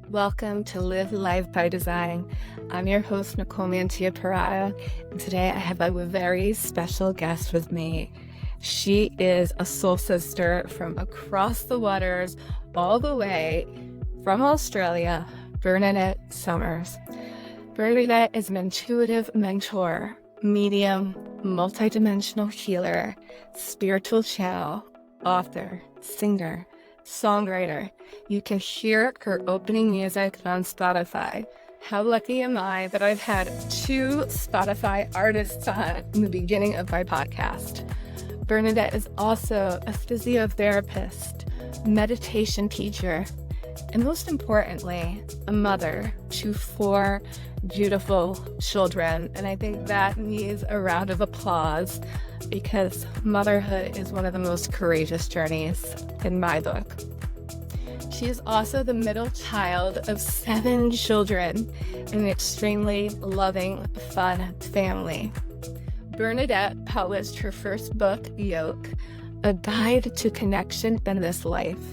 Welcome to Live Life by Design. I'm your host, Nicole Mantia-Parada, and today I have a very special guest with me. She is a soul sister from across the waters, all the way from Australia, Bernadette Somers. Bernadette is an intuitive mentor, medium, multidimensional healer, spiritual channel, author, singer, songwriter. You can hear her opening music on Spotify. How lucky am I that I've had 2 Spotify artists on in the beginning of my podcast. Bernadette is also a physiotherapist, meditation teacher, and most importantly, a mother to 4 beautiful children. And I think that needs a round of applause because motherhood is one of the most courageous journeys in my book. She is also the middle child of 7 children in an extremely loving, fun family. Bernadette published her first book, Yolk, A Guide to Connection in This Life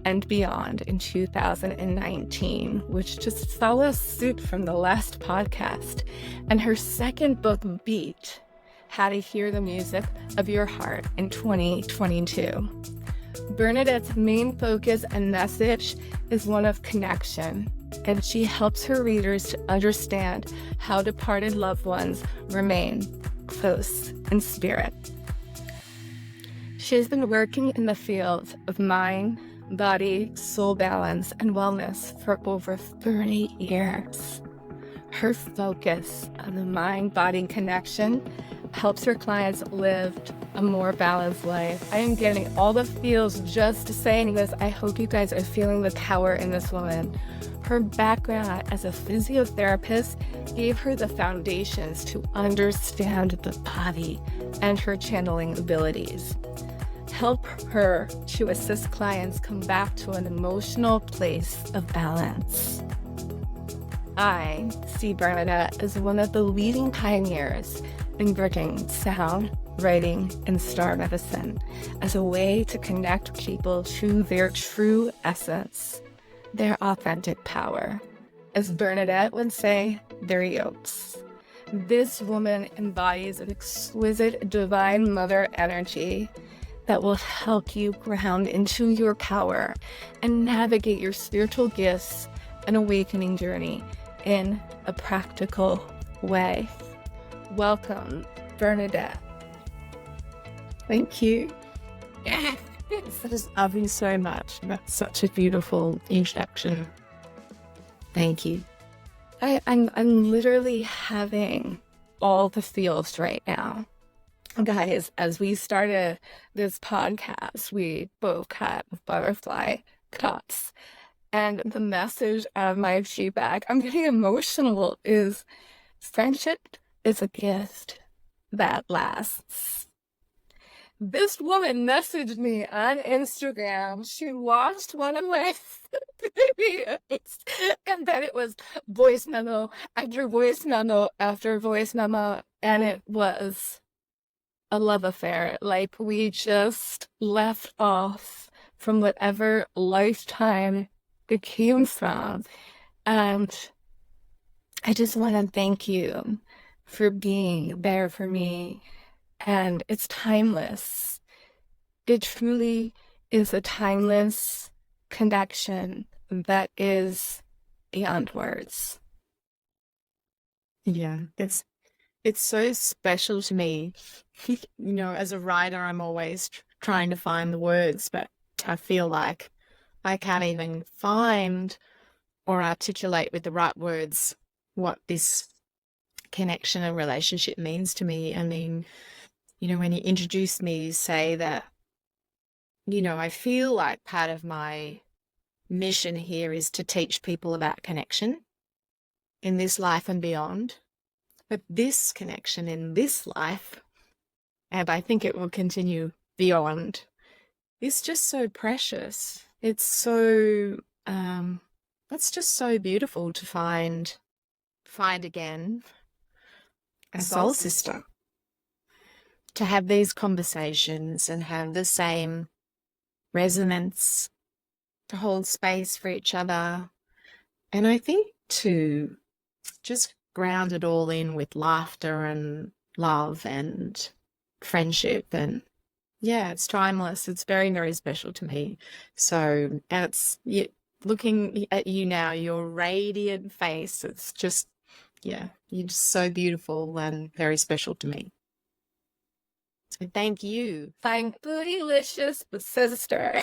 and Beyond, in 2019, which just follows suit from the last podcast. And her second book, Beat, How to Hear the Music of Your Heart, in 2022. Bernadette's main focus and message is one of connection, and she helps her readers to understand how departed loved ones remain close in spirit. She has been working in the field of mind, body, soul balance, and wellness for over 30 years. Her focus on the mind-body connection helps her clients live a more balanced life. I am getting all the feels just saying this. I hope you guys are feeling the power in this woman. Her background as a physiotherapist gave her the foundations to understand the body and her channeling abilities. Help her to assist clients come back to an emotional place of balance. I see Bernadette as one of the leading pioneers in bridging sound, writing, and star medicine as a way to connect people to their true essence, their authentic power. As Bernadette would say, their yokes. This woman embodies an exquisite divine mother energy that will help you ground into your power and navigate your spiritual gifts and awakening journey in a practical way. Welcome, Bernadette. Thank you. Love you so much. That's such a beautiful introduction. Thank you. I'm literally having all the feels right now. Guys, as we started this podcast, we both had butterfly cups. And the message of my feedback, I'm getting emotional, is friendship is a gift that lasts. This woman messaged me on Instagram. She watched one of my videos, and then it was voice memo after voice memo after voice memo, and it was a love affair. Like, we just left off from whatever lifetime it came from. And I just want to thank you for being there for me. And it's timeless. It truly is a timeless connection that is beyond words. Yeah, it's so special to me. You know, as a writer, I'm always trying to find the words, but I feel like I can't even find or articulate with the right words what this connection and relationship means to me. I mean, you know, when you introduced me, you say that, you know, I feel like part of my mission here is to teach people about connection in this life and beyond. But this connection in this life, and I think it will continue beyond, is just so precious. It's so, it's just so beautiful to find again a soul sister. To have these conversations and have the same resonance, to hold space for each other, And I think to just ground it all in with laughter and love and friendship, and yeah, it's timeless. It's very, very special to me. So, and looking at you now, your radiant face, it's just, yeah, you're just so beautiful and very special to me. So thank you. I'm bootylicious sister.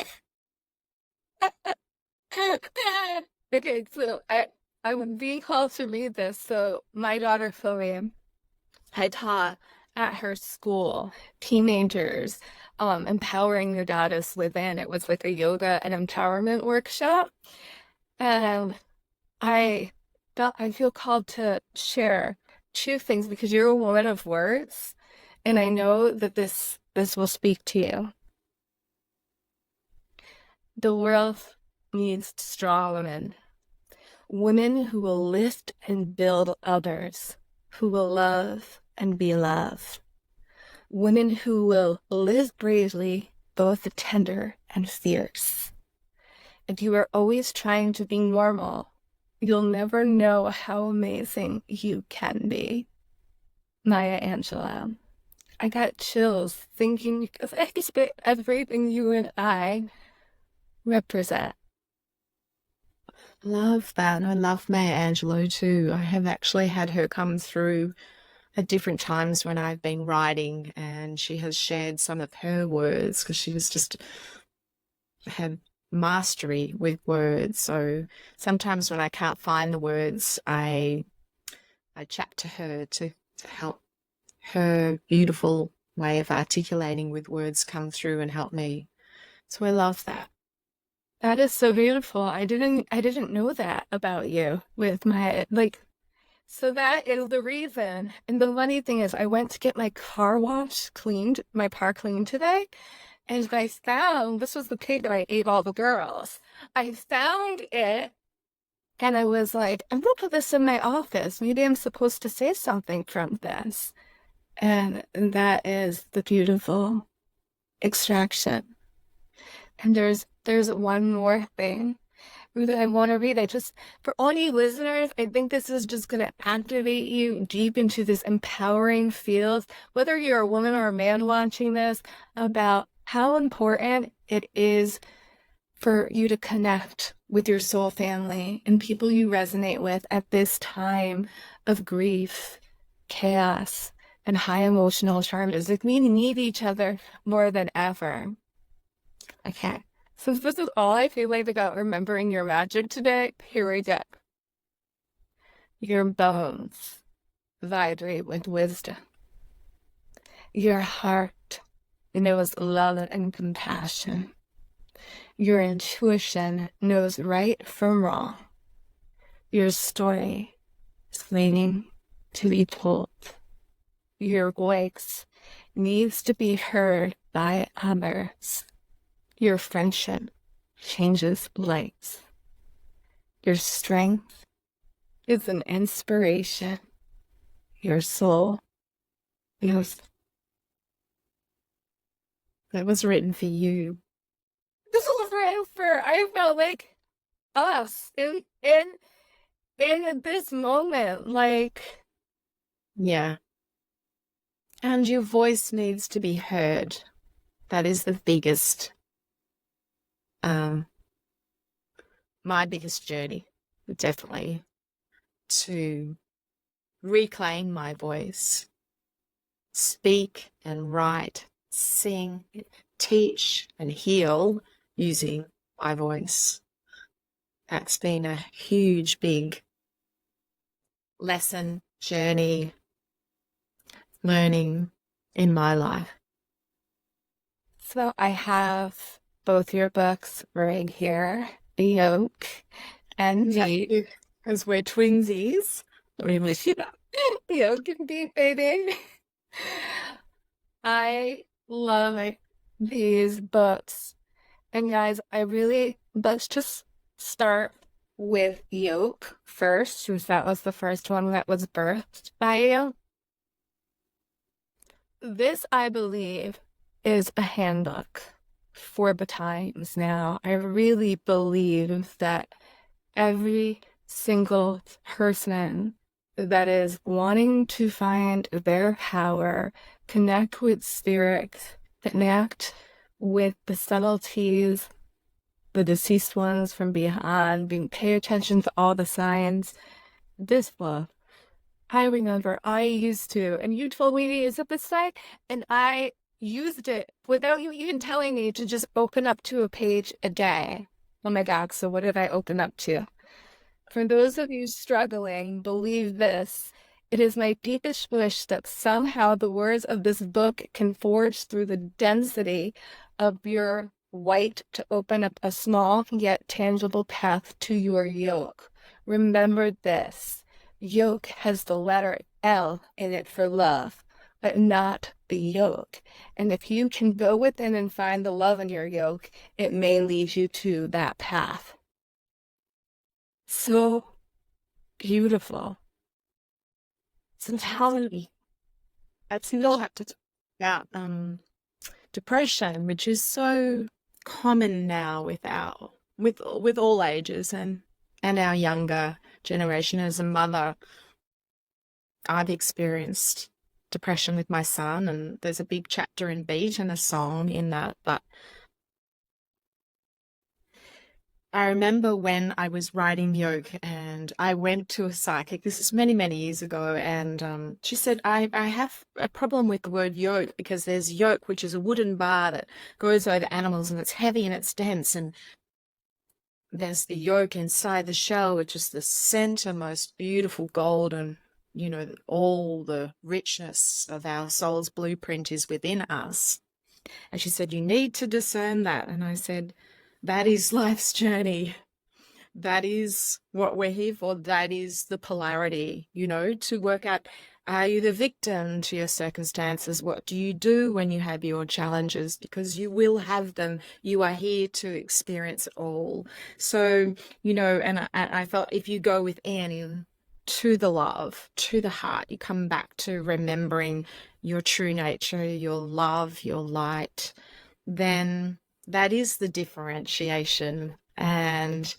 Okay, so I would be called to read this. So my daughter Chloe, I taught at her school teenagers empowering your goddess within. It was like a yoga and empowerment workshop. And I feel called to share two things because you're a woman of words, and I know that this will speak to you. The world needs strong women, women who will lift and build others, who will love and be loved, women who will live bravely, both tender and fierce. If you are always trying to be normal, you'll never know how amazing you can be. Maya Angelou. I got chills thinking because I expect everything you and I represent. Love that. I love Maya Angelou too. I have actually had her come through at different times when I've been writing, and she has shared some of her words because she was just had mastery with words. So sometimes when I can't find the words, I chat to her to help her beautiful way of articulating with words come through and help me. So I love that. That is so beautiful. I didn't know that about you with my so that is the reason. And the funny thing is I went to get my car washed, cleaned, my car cleaned today, and I found this was the cake that I ate all the girls. I found it and I was like, I'm gonna put this in my office. Maybe I'm supposed to say something from this. And that is the beautiful extraction. And there's one more thing that I want to read. I just, for all you listeners, I think this is just going to activate you deep into this empowering field, whether you're a woman or a man watching this, about how important it is for you to connect with your soul family and people you resonate with at this time of grief, chaos, and high emotional charges. Like, we need each other more than ever. Okay. Since this is all I feel like about remembering your magic today, here we go. Your bones vibrate with wisdom. Your heart knows love and compassion. Your intuition knows right from wrong. Your story is waiting to be told. Your voice needs to be heard by others. Your friendship changes lives. Your strength is an inspiration. Your soul knows. That was written for you. This was written for, I felt like us in this moment, like. Yeah. And your voice needs to be heard. That is the biggest, my biggest journey, definitely, to reclaim my voice, speak and write, sing, teach and heal using my voice. That's been a huge, big lesson, journey, learning in my life. So I have both your books right here, Yolk and Beat. Because we're twinsies. Yolk and Beat, baby. I love these books. And guys, let's just start with Yolk first, since that was the first one that was birthed by you. This, I believe, is a handbook for the times now. I really believe that every single person that is wanting to find their power, connect with spirit, connect with the subtleties, the deceased ones from beyond, pay attention to all the signs. This book, I remember I used to, and you told me to use it this way, and I used it without you even telling me to just open up to a page a day. Oh my God, so what did I open up to? For those of you struggling, believe this. It is my deepest wish that somehow the words of this book can forge through the density of your white to open up a small yet tangible path to your yoke. Remember this. Yoke has the letter L in it for love, but not the yoke. And if you can go within and find the love in your yoke, it may lead you to that path. So beautiful. So tell me, I still have to talk about depression, which is so common now with all ages and our younger generation. As a mother, I've experienced depression with my son, and there's a big chapter in Beat and a song in that. But I remember when I was writing Yolk and I went to a psychic, this is many, many years ago, and she said, I have a problem with the word yoke because there's yoke, which is a wooden bar that goes over animals and it's heavy and it's dense, and there's the yolk inside the shell, which is the center, most beautiful golden, all the richness of our soul's blueprint is within us. And she said, you need to discern that. And I said, that is life's journey. That is what we're here for. That is the polarity, to work out, are you the victim to your circumstances? What do you do when you have your challenges? Because you will have them. You are here to experience it all. So, and I felt if you go within to the love, to the heart, you come back to remembering your true nature, your love, your light, then that is the differentiation. And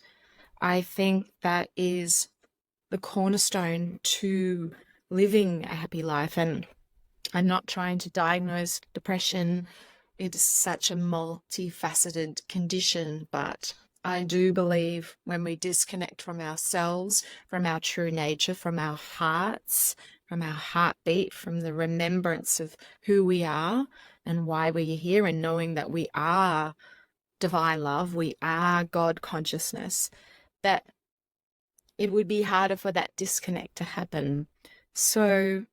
I think that is the cornerstone to living a happy life. And I'm not trying to diagnose depression. It's such a multifaceted condition, but I do believe when we disconnect from ourselves, from our true nature, from our hearts, from our heartbeat, from the remembrance of who we are and why we're here, and knowing that we are divine love, we are God consciousness, that it would be harder for that disconnect to happen. So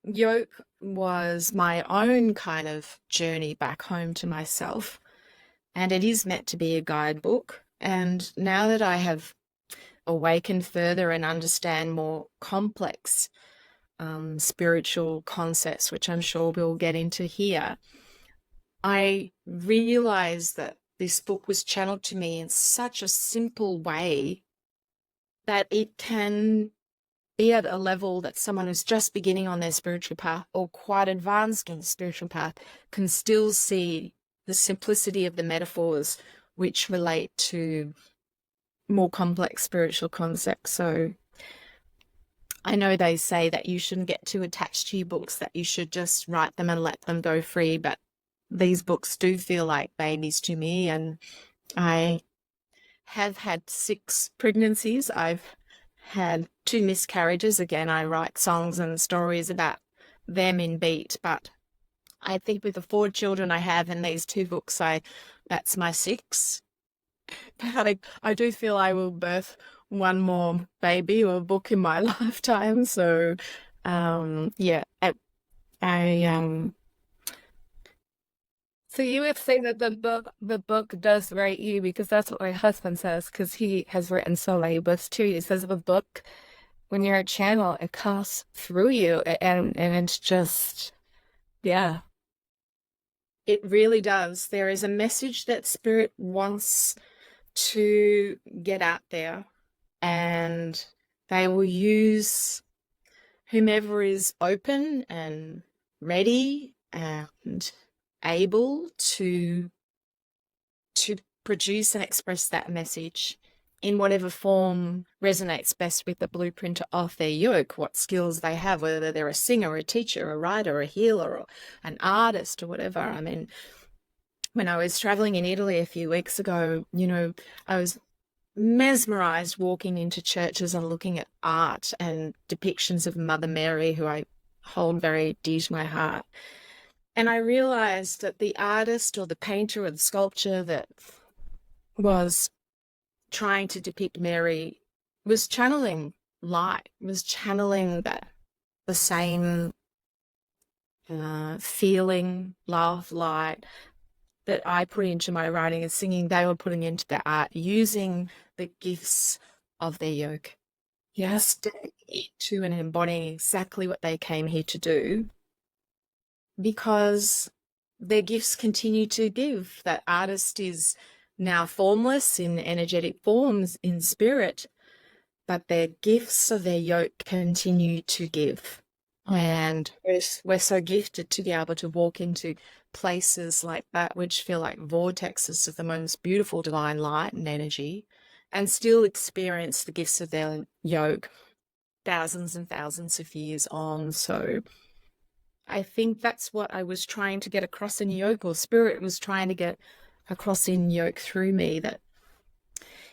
Yoke was my own kind of journey back home to myself, and it is meant to be a guidebook. And now that I have awakened further and understand more complex spiritual concepts, which I'm sure we'll get into here, I realized that this book was channeled to me in such a simple way that it can be at a level that someone who's just beginning on their spiritual path or quite advanced on the spiritual path can still see the simplicity of the metaphors which relate to more complex spiritual concepts. So I know they say that you shouldn't get too attached to your books, that you should just write them and let them go free, but these books do feel like babies to me. And I have had 6 pregnancies. I've had 2 miscarriages. Again, I write songs and stories about them in Beat, but I think with the 4 children I have in these 2 books, that's my 6. But I do feel I will birth one more baby or book in my lifetime. So, yeah, So you would say that the book does write you, because that's what my husband says, because he has written so many books too. He says the book, when you're a channel, it comes through you, and it's just, yeah. It really does. There is a message that Spirit wants to get out there, and they will use whomever is open and ready and able to produce and express that message. in whatever form resonates best with the blueprint of their yoke, what skills they have, whether they're a singer, a teacher, a writer, a healer, or an artist, or whatever. I mean, when I was traveling in Italy a few weeks ago, I was mesmerized walking into churches and looking at art and depictions of Mother Mary, who I hold very dear to my heart. And I realized that the artist or the painter or the sculpture that was trying to depict Mary was channeling light, was channeling the same feeling, love, light that I put into my writing and singing. They were putting into their art, using the gifts of their yoke. Yes, to and embodying exactly what they came here to do, because their gifts continue to give. That artist is now formless in energetic forms, in spirit, but their gifts of their yoke continue to give. And we're so gifted to be able to walk into places like that, which feel like vortexes of the most beautiful divine light and energy, and still experience the gifts of their yoke thousands and thousands of years on. So I think that's what I was trying to get across in yoke, or spirit was trying to get across in yoke through me, that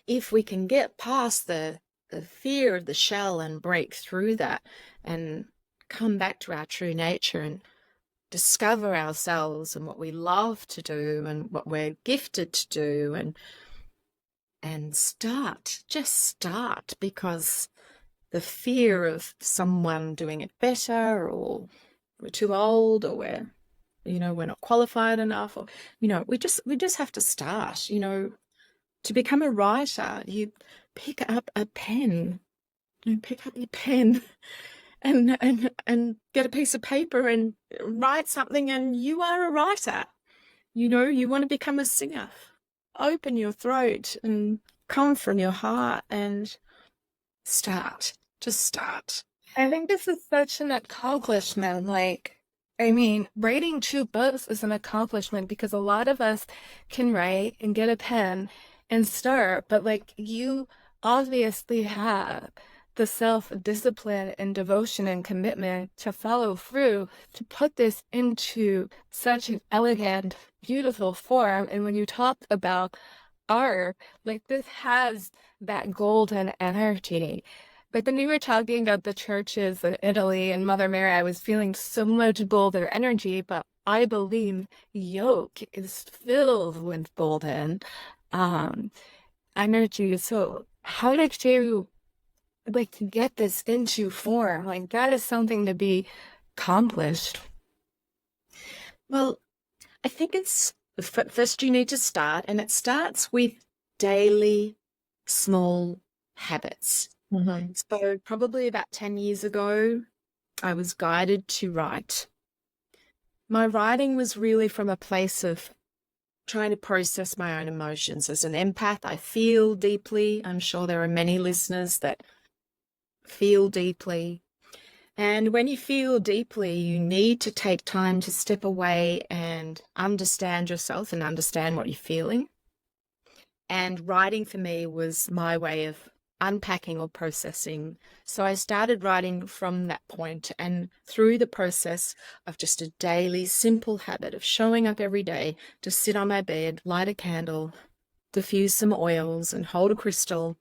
if we can get past the fear of the shell and break through that and come back to our true nature and discover ourselves and what we love to do and what we're gifted to do, and just start, because the fear of someone doing it better, or we're too old, or we're not qualified enough, or we just have to start. To become a writer, you pick up a pen, pick up your pen and get a piece of paper and write something, and you are a writer. You want to become a singer. Open your throat and come from your heart and start. Just start. I think this is such an accomplishment. Writing 2 books is an accomplishment, because a lot of us can write and get a pen and start, but you obviously have the self-discipline and devotion and commitment to follow through, to put this into such an elegant, beautiful form. And when you talk about art, this has that golden energy. But when you were talking about the churches in Italy and Mother Mary, I was feeling so much golden energy, but I believe yoke is filled with golden energy. So how did you to get this into form? That is something to be accomplished. Well, I think it's first you need to start, and it starts with daily small habits. Mm-hmm. So probably about 10 years ago, I was guided to write. My writing was really from a place of trying to process my own emotions. As an empath, I feel deeply. I'm sure there are many listeners that feel deeply. And when you feel deeply, you need to take time to step away and understand yourself and understand what you're feeling. And writing for me was my way of unpacking or processing. So I started writing from that point, and through the process of just a daily simple habit of showing up every day to sit on my bed, light a candle, diffuse some oils and hold a crystal,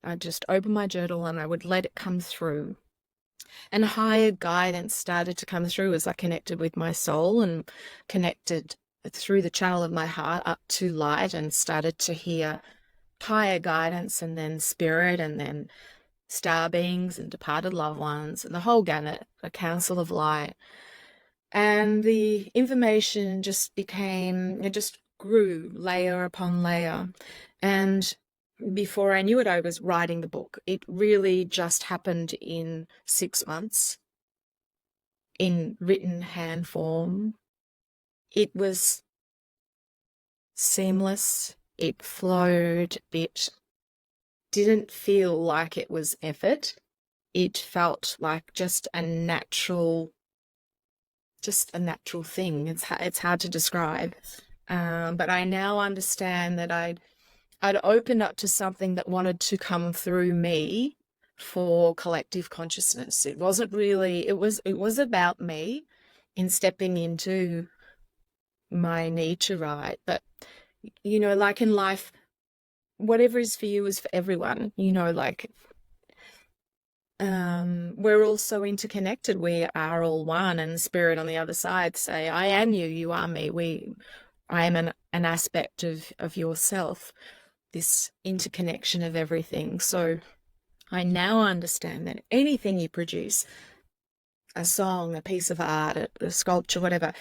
I'd just open my journal and I would let it come through. And higher guidance started to come through as I connected with my soul and connected through the channel of my heart up to light, and started to hear higher guidance, and then spirit, and then star beings and departed loved ones, and the whole gamut, a council of light. And the information just grew layer upon layer. And before I knew it, I was writing the book. It really just happened in 6 months in written hand form. It was seamless. It flowed. It didn't feel like it was effort. It felt like just a natural thing. It's hard to describe. But I now understand that I'd opened up to something that wanted to come through me for collective consciousness. It wasn't really, it was about me in stepping into my need to write. But, you know, like in life, whatever is for you is for everyone, you know, like we're all so interconnected. We are all one, and spirit on the other side say, I am you, you are me. I am an aspect of yourself, this interconnection of everything. So I now understand that anything you produce, a song, a piece of art, a sculpture, whatever,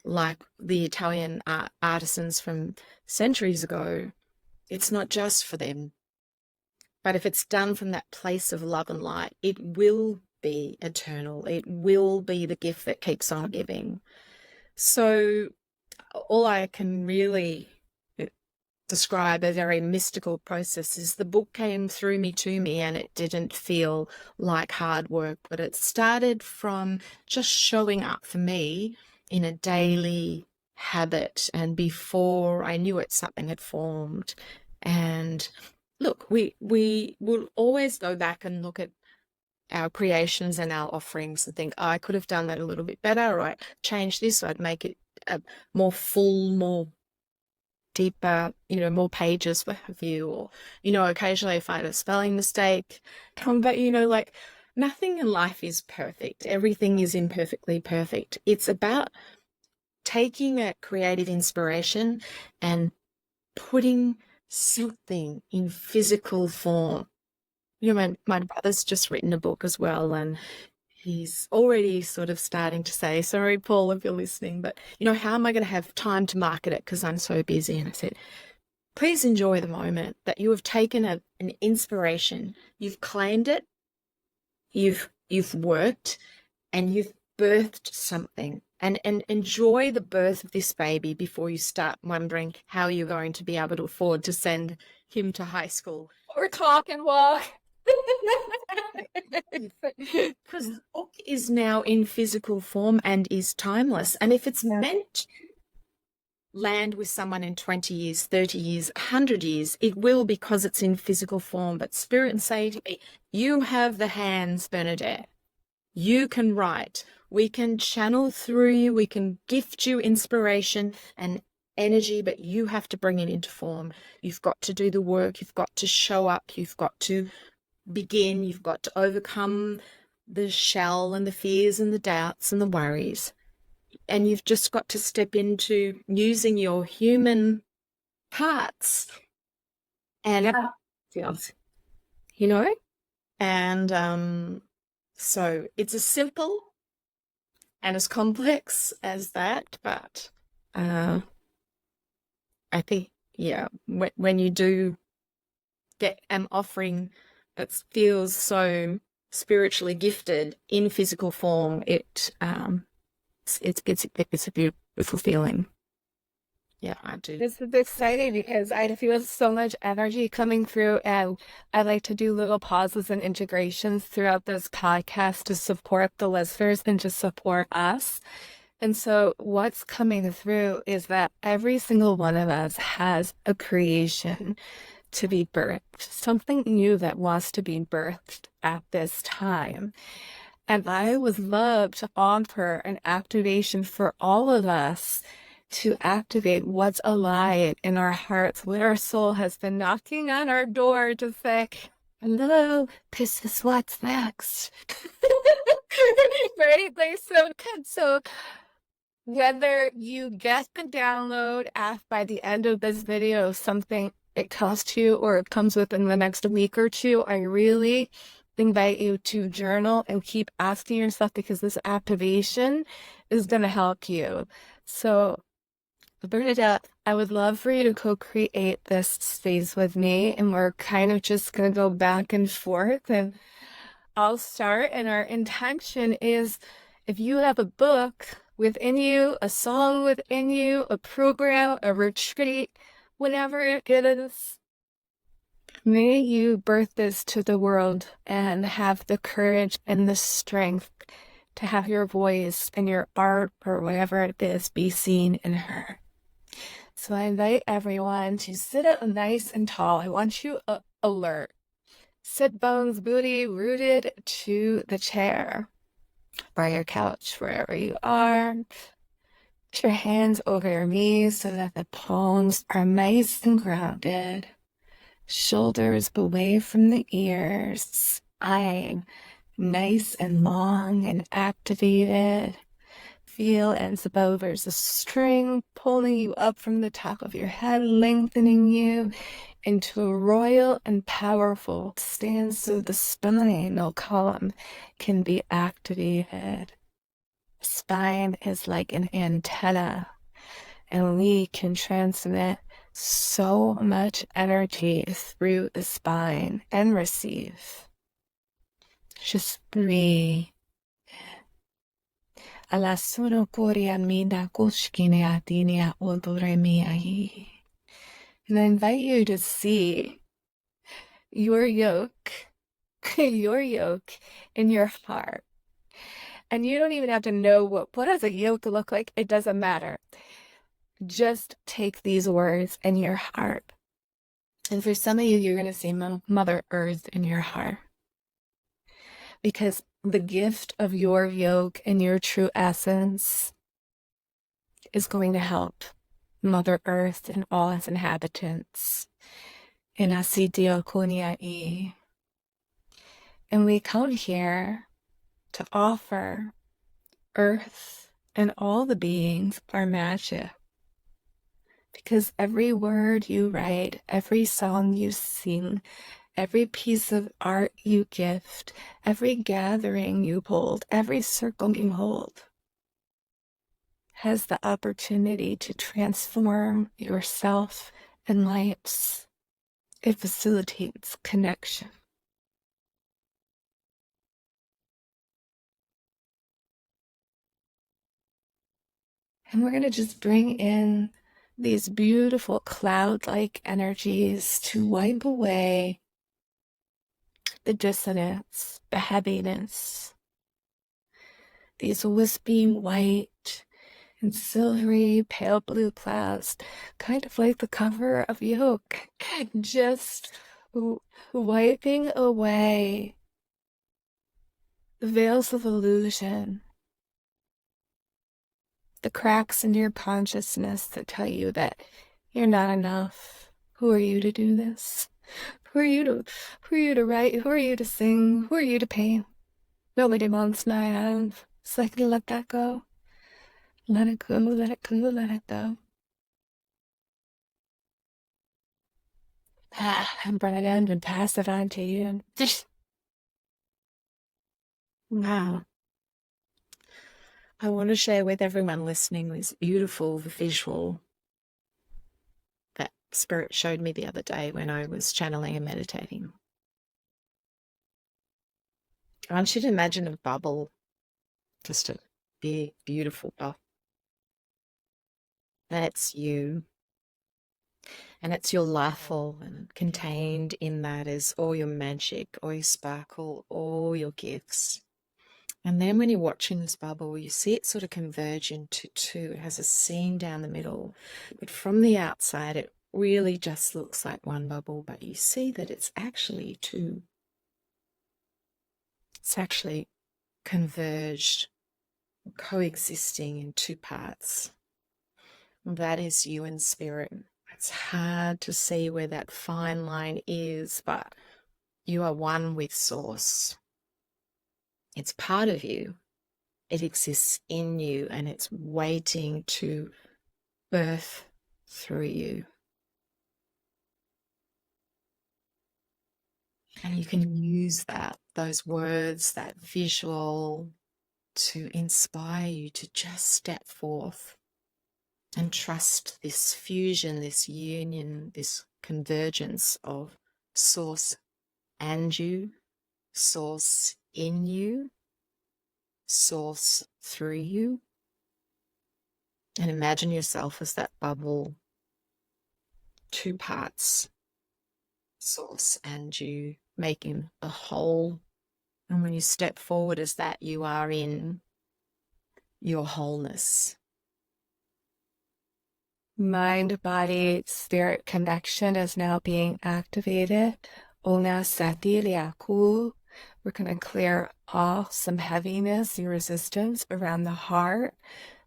like the Italian artisans from centuries ago, it's not just for them. But if it's done from that place of love and light, it will be eternal. It will be the gift that keeps on giving. So all I can really describe a very mystical process is the book came through me to me, and it didn't feel like hard work, but it started from just showing up for me in a daily habit. And before I knew it, something had formed. And look, we will always go back and look at our creations and our offerings and think, oh, I could have done that a little bit better, or I changed this, so I'd make it more full, more deeper, you know, more pages for you. Or, you know, occasionally I find a spelling mistake. But, you know, like nothing in life is perfect. Everything is imperfectly perfect. It's about taking a creative inspiration and putting something in physical form. You know, my brother's just written a book as well, and he's already sort of starting to say, sorry, Paul, if you're listening, but, you know, how am I going to have time to market it because I'm so busy? And I said, please enjoy the moment that you have taken an inspiration, you've claimed it, you've worked, and you've birthed something. And enjoy the birth of this baby before you start wondering how you're going to be able to afford to send him to high school or talk and walk. Because the book is now in physical form and is timeless. And if it's meant to land with someone in 20 years, 30 years, 100 years, it will, because it's in physical form. But spirit say to me, you have the hands, Bernadette. You can write. We can channel through you. We can gift you inspiration and energy, but you have to bring it into form. You've got to do the work. You've got to show up. You've got to begin. You've got to overcome the shell and the fears and the doubts and the worries. And you've just got to step into using your human parts and, you know, and so it's as simple and as complex as that, but I think, yeah, when you do get an offering that feels so spiritually gifted in physical form, it's a beautiful feeling. Yeah, I do. This is exciting because I feel so much energy coming through, and I like to do little pauses and integrations throughout this podcast to support the listeners and to support us. And so what's coming through is that every single one of us has a creation to be birthed, something new that wants to be birthed at this time. And I would love to offer an activation for all of us to activate what's alive in our hearts, what our soul has been knocking on our door to say, hello, this is what's next. Right? Like, so whether you get the download by the end of this video, something it costs you or it comes within the next week or two, I really invite you to journal and keep asking yourself, because this activation is going to help you. So Bernadette, I would love for you to co-create this space with me, and we're kind of just going to go back and forth, and I'll start. And our intention is, if you have a book within you, a song within you, a program, a retreat, whatever it is, may you birth this to the world and have the courage and the strength to have your voice and your art or whatever it is be seen in her. So I invite everyone to sit up nice and tall. I want you alert. Sit bones, booty rooted to the chair or your couch, wherever you are. Put your hands over your knees so that the palms are nice and grounded. Shoulders away from the ears. Spine nice and long and activated. Feel as though there's a string pulling you up from the top of your head, lengthening you into a royal and powerful stance so the spinal column can be activated. Spine is like an antenna, and we can transmit so much energy through the spine and receive. Just breathe. Alasuro koria mina kushkine adinia odore miai. And I invite you to see your yoke, your yoke in your heart. And you don't even have to know what does a yoke look like. It doesn't matter. Just take these words in your heart. And for some of you, you're going to see Mother Earth in your heart. Because the gift of your yoke and your true essence is going to help Mother Earth and all its inhabitants. In Asidio Kuniai. And we come here to offer Earth and all the beings our magic. Because every word you write, every song you sing, every piece of art you gift, every gathering you hold, every circle you hold, has the opportunity to transform yourself and lives. It facilitates connection. And we're going to just bring in these beautiful cloud-like energies to wipe away the dissonance, the heaviness, these wispy white and silvery pale blue clouds, kind of like the cover of Yolk, just wiping away the veils of illusion, the cracks in your consciousness that tell you that you're not enough. Who are you to do this? Who are you to write? Who are you to sing? Who are you to paint? Nobody wants I have. It's like, let that go. Let it go, let it go, let it go. And Bernadette and pass it on to you. Wow. I want to share with everyone listening this beautiful visual that Spirit showed me the other day when I was channeling and meditating. I want you to imagine a bubble, just a big, beautiful bubble. That's you. And it's your laughter, and contained in that is all your magic, all your sparkle, all your gifts. And then when you're watching this bubble, you see it sort of converge into two. It has a seam down the middle. But from the outside, it really just looks like one bubble, but you see that it's actually two. It's actually converged, coexisting in two parts. That is you in spirit. It's hard to see where that fine line is, but you are one with Source. It's part of you. It exists in you, and it's waiting to birth through you. And you can use that, those words, that visual, to inspire you to just step forth and trust this fusion, this union, this convergence of Source and you, Source in you, Source through you. And imagine yourself as that bubble, two parts, Source and you, making a whole. And when you step forward as that, you are in your wholeness. Mind, body, spirit connection is now being activated. Ona Sati Liaku. We're going to clear off some heaviness and resistance around the heart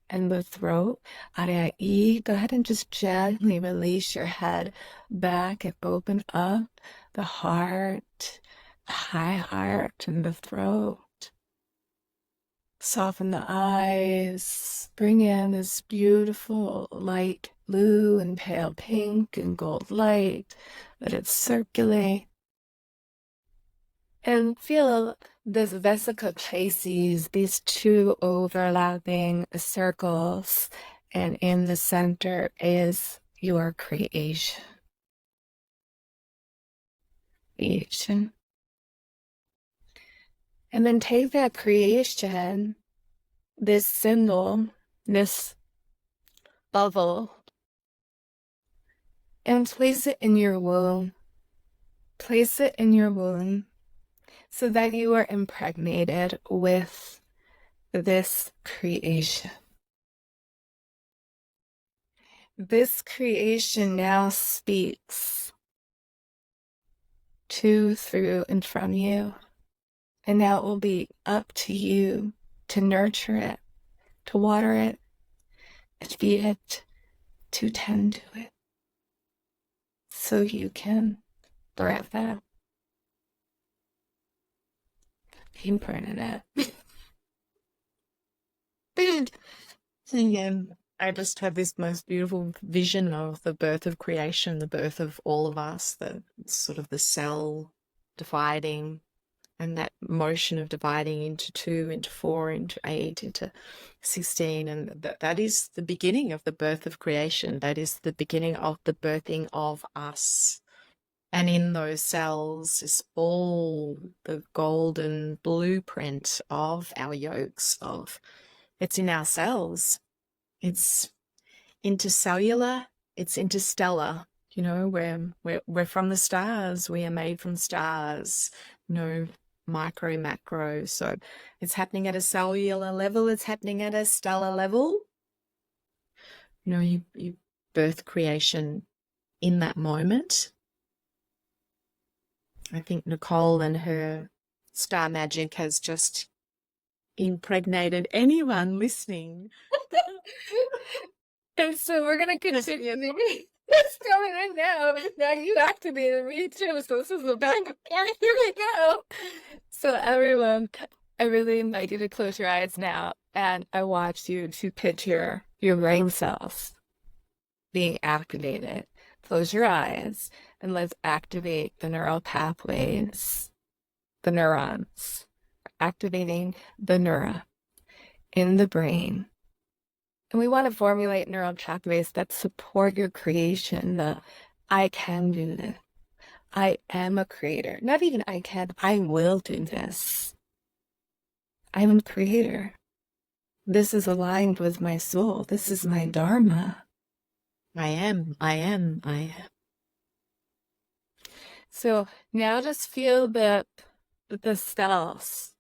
and the throat. Ariai, go ahead and just gently release your head back and open up the heart, the high heart, and the throat. Soften the eyes. Bring in this beautiful light blue and pale pink and gold light. Let it circulate. And feel this vesica places, these two overlapping circles, and in the center is your creation. Creation. And then take that creation, this symbol, this bubble, and place it in your womb. Place it in your womb so that you are impregnated with this creation. This creation now speaks to, through, and from you. And now it will be up to you to nurture it, to water it, to feed it, to tend to it, so you can thrive that. Being Bernadette. Again, I just have this most beautiful vision of the birth of creation, the birth of all of us, the sort of the cell dividing, and that motion of dividing into 2, into 4, into 8, into 16. And that is the beginning of the birth of creation. That is the beginning of the birthing of us. And in those cells is all the golden blueprint of our yolks, it's in our cells. It's intercellular, it's interstellar. You know, we're from the stars. We are made from stars. Micro, macro. So it's happening at a cellular level. It's happening at a stellar level. You birth creation in that moment. I think Nicole and her star magic has just impregnated anyone listening. And so we're going to continue. It's coming in now. Now you activated me too. So this is the back. Here we go. So everyone, I really invite you to close your eyes now. And I want you to picture your brain cells being activated. Close your eyes and let's activate the neural pathways, the neurons, activating the neura in the brain. And we want to formulate neural pathways that support your creation. I can do this. I am a creator. Not even I can, I will do this. I'm a creator. This is aligned with my soul. This is my dharma. I am. So now just feel the cells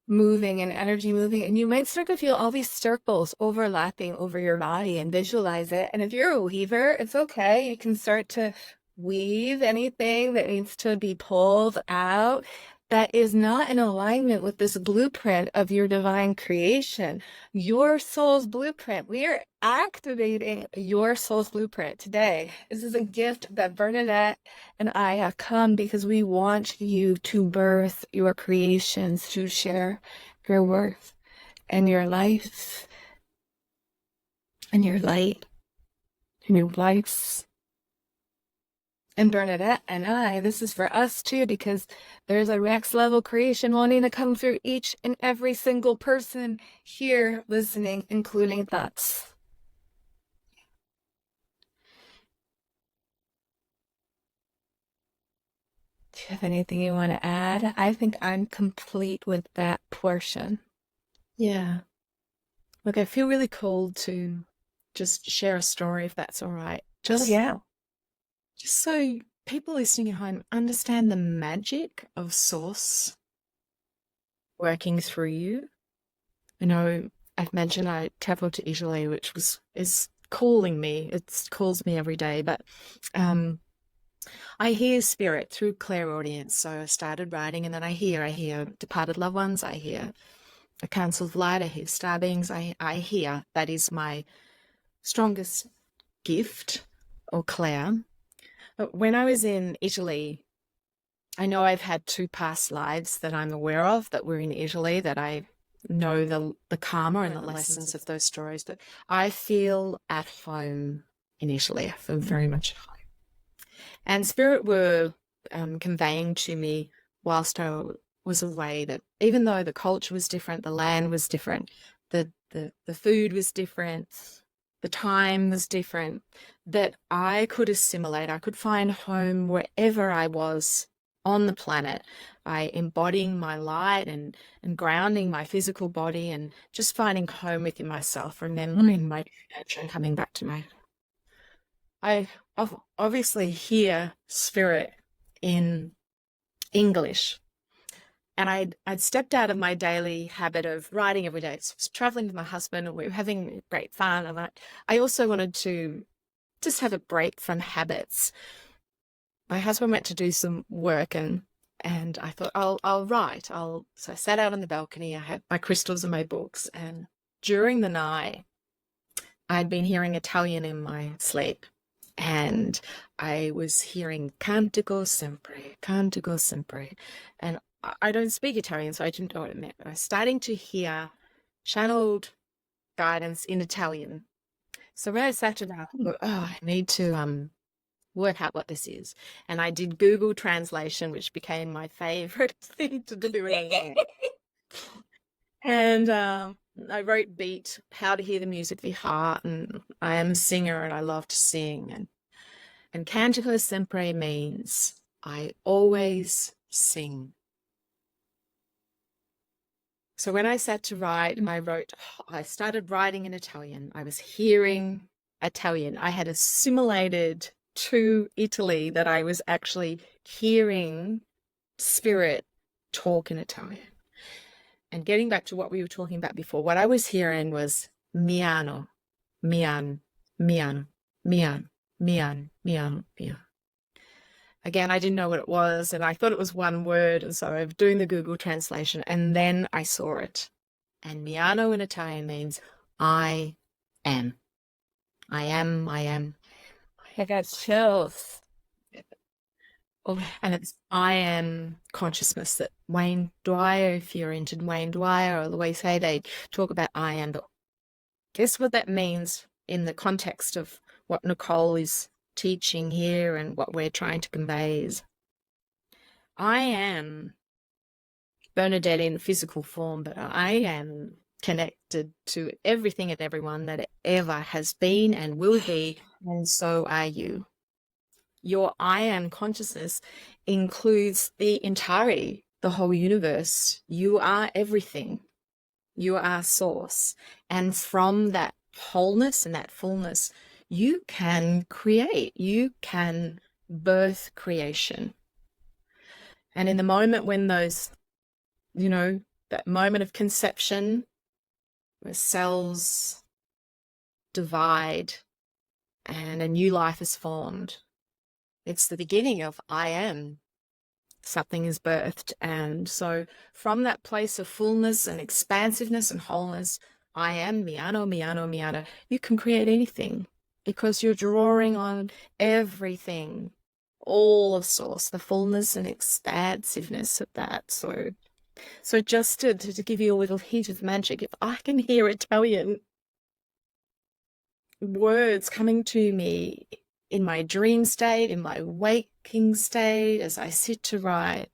moving and energy moving, and you might start to feel all these circles overlapping over your body and visualize it. And if you're a weaver, it's okay. You can start to weave anything that needs to be pulled out that is not in alignment with this blueprint of your divine creation, your soul's blueprint. We are activating your soul's blueprint today. This is a gift that Bernadette and I have come because we want you to birth your creations, to share your worth and your life and your light and your lives. And Bernadette and I, this is for us too, because there's a next level creation wanting to come through each and every single person here listening, including thoughts. Do you have anything you want to add? I think I'm complete with that portion. Yeah. Look, I feel really called to just share a story, if that's all right. Just so people listening at home understand the magic of Source working through you. I know I've mentioned I traveled to Italy, which is calling me. It calls me every day. But I hear spirit through clairaudience. So I started writing, and then I hear departed loved ones. I hear a council of light. I hear star beings. I hear. That is my strongest gift, or clair. But when I was in Italy, I know I've had 2 past lives that I'm aware of that were in Italy, that I know the karma and the lessons of those stories. But I feel at home in Italy. I feel very much at home. And spirit were conveying to me whilst I was away that even though the culture was different, the land was different, the food was different, the time was different, that I could assimilate, I could find home wherever I was on the planet by embodying my light and grounding my physical body and just finding home within myself, remembering my nature and coming back to my... I obviously hear spirit in English. And I'd stepped out of my daily habit of writing every day. So I was traveling with my husband and we were having great fun. And I also wanted to just have a break from habits. My husband went to do some work and I thought, I'll write. So I sat out on the balcony. I had my crystals and my books. And during the night, I'd been hearing Italian in my sleep. And I was hearing cantico sempre, cantico sempre. And I don't speak Italian, so I didn't know what it meant. But I was starting to hear channeled guidance in Italian. So when I sat down, I thought, I need to work out what this is. And I did Google Translation, which became my favorite thing to do. And I wrote Beat, how to hear the music of the heart. And I am a singer and I love to sing. And cantico sempre means I always sing. So when I sat to write, I started writing in Italian. I was hearing Italian. I had assimilated to Italy that I was actually hearing spirit talk in Italian. And getting back to what we were talking about before, what I was hearing was miano, mian, mian, mian, mian, mian, mian. Again, I didn't know what it was, and I thought it was one word, and so I was doing the Google translation, and then I saw it. And miano in Italian means I am. I am, I am. I got chills. Oh, and it's I am consciousness. That Wayne Dwyer, if you're into Wayne Dwyer, or the way they talk about I am. But guess what that means in the context of what Nicole is teaching here and what we're trying to convey is I am Bernadette in physical form, but I am connected to everything and everyone that ever has been and will be, and so are you. Your I am consciousness includes the entirety, the whole universe. You are everything. You are source. And from that wholeness and that fullness, you can create, you can birth creation. And in the moment when those, that moment of conception, where cells divide and a new life is formed, it's the beginning of I am. Something is birthed. And so from that place of fullness and expansiveness and wholeness, I am, miano, miano, miano, you can create anything because you're drawing on everything, all of source, the fullness and expansiveness of that. So just to give you a little hint of magic, if I can hear Italian words coming to me in my dream state, in my waking state, as I sit to write,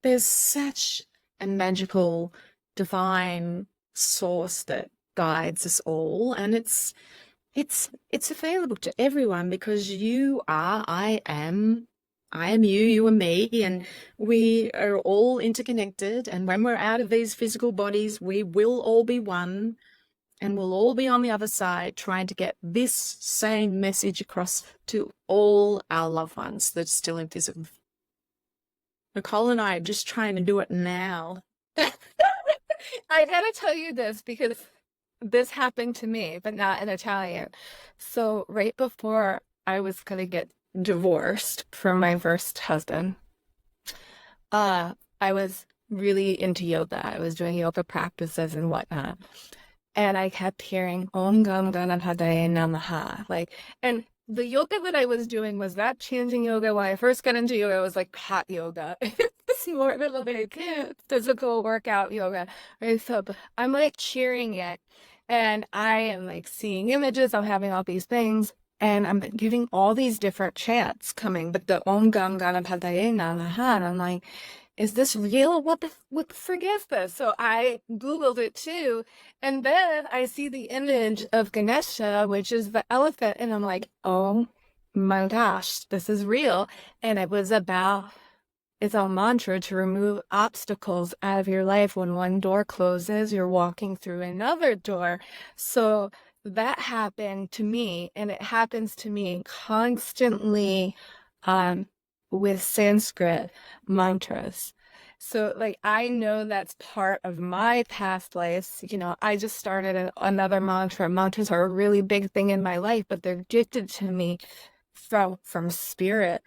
there's such a magical, divine source that guides us all, and it's available to everyone because you are, I am you, you are me, and we are all interconnected. And when we're out of these physical bodies, we will all be one. And we'll all be on the other side trying to get this same message across to all our loved ones that are still in physical. Nicole and I are just trying to do it now. I gotta tell you this because this happened to me, but not in Italian. So right before I was gonna get divorced from my first husband, I was really into yoga. I was doing yoga practices and whatnot. And I kept hearing Om Gam Ganapadaye Namaha. Like, and the yoga that I was doing was not changing yoga. When I first got into yoga, it was like hot yoga. It's more of like physical workout yoga. Right? So I'm like cheering it. And I am like seeing images. I'm having all these things. And I'm getting all these different chants coming, but the Om Gam Ganapadaye Namaha. And I'm like, is this real? What the frig is this? So I Googled it too. And then I see the image of Ganesha, which is the elephant. And I'm like, oh my gosh, this is real. And it was about, it's a mantra to remove obstacles out of your life. When one door closes, you're walking through another door. So that happened to me, and it happens to me constantly with Sanskrit mantras. So, like, I know that's part of my past lives. You know, I just started another mantra. Mantras are a really big thing in my life, but they're gifted to me from spirit.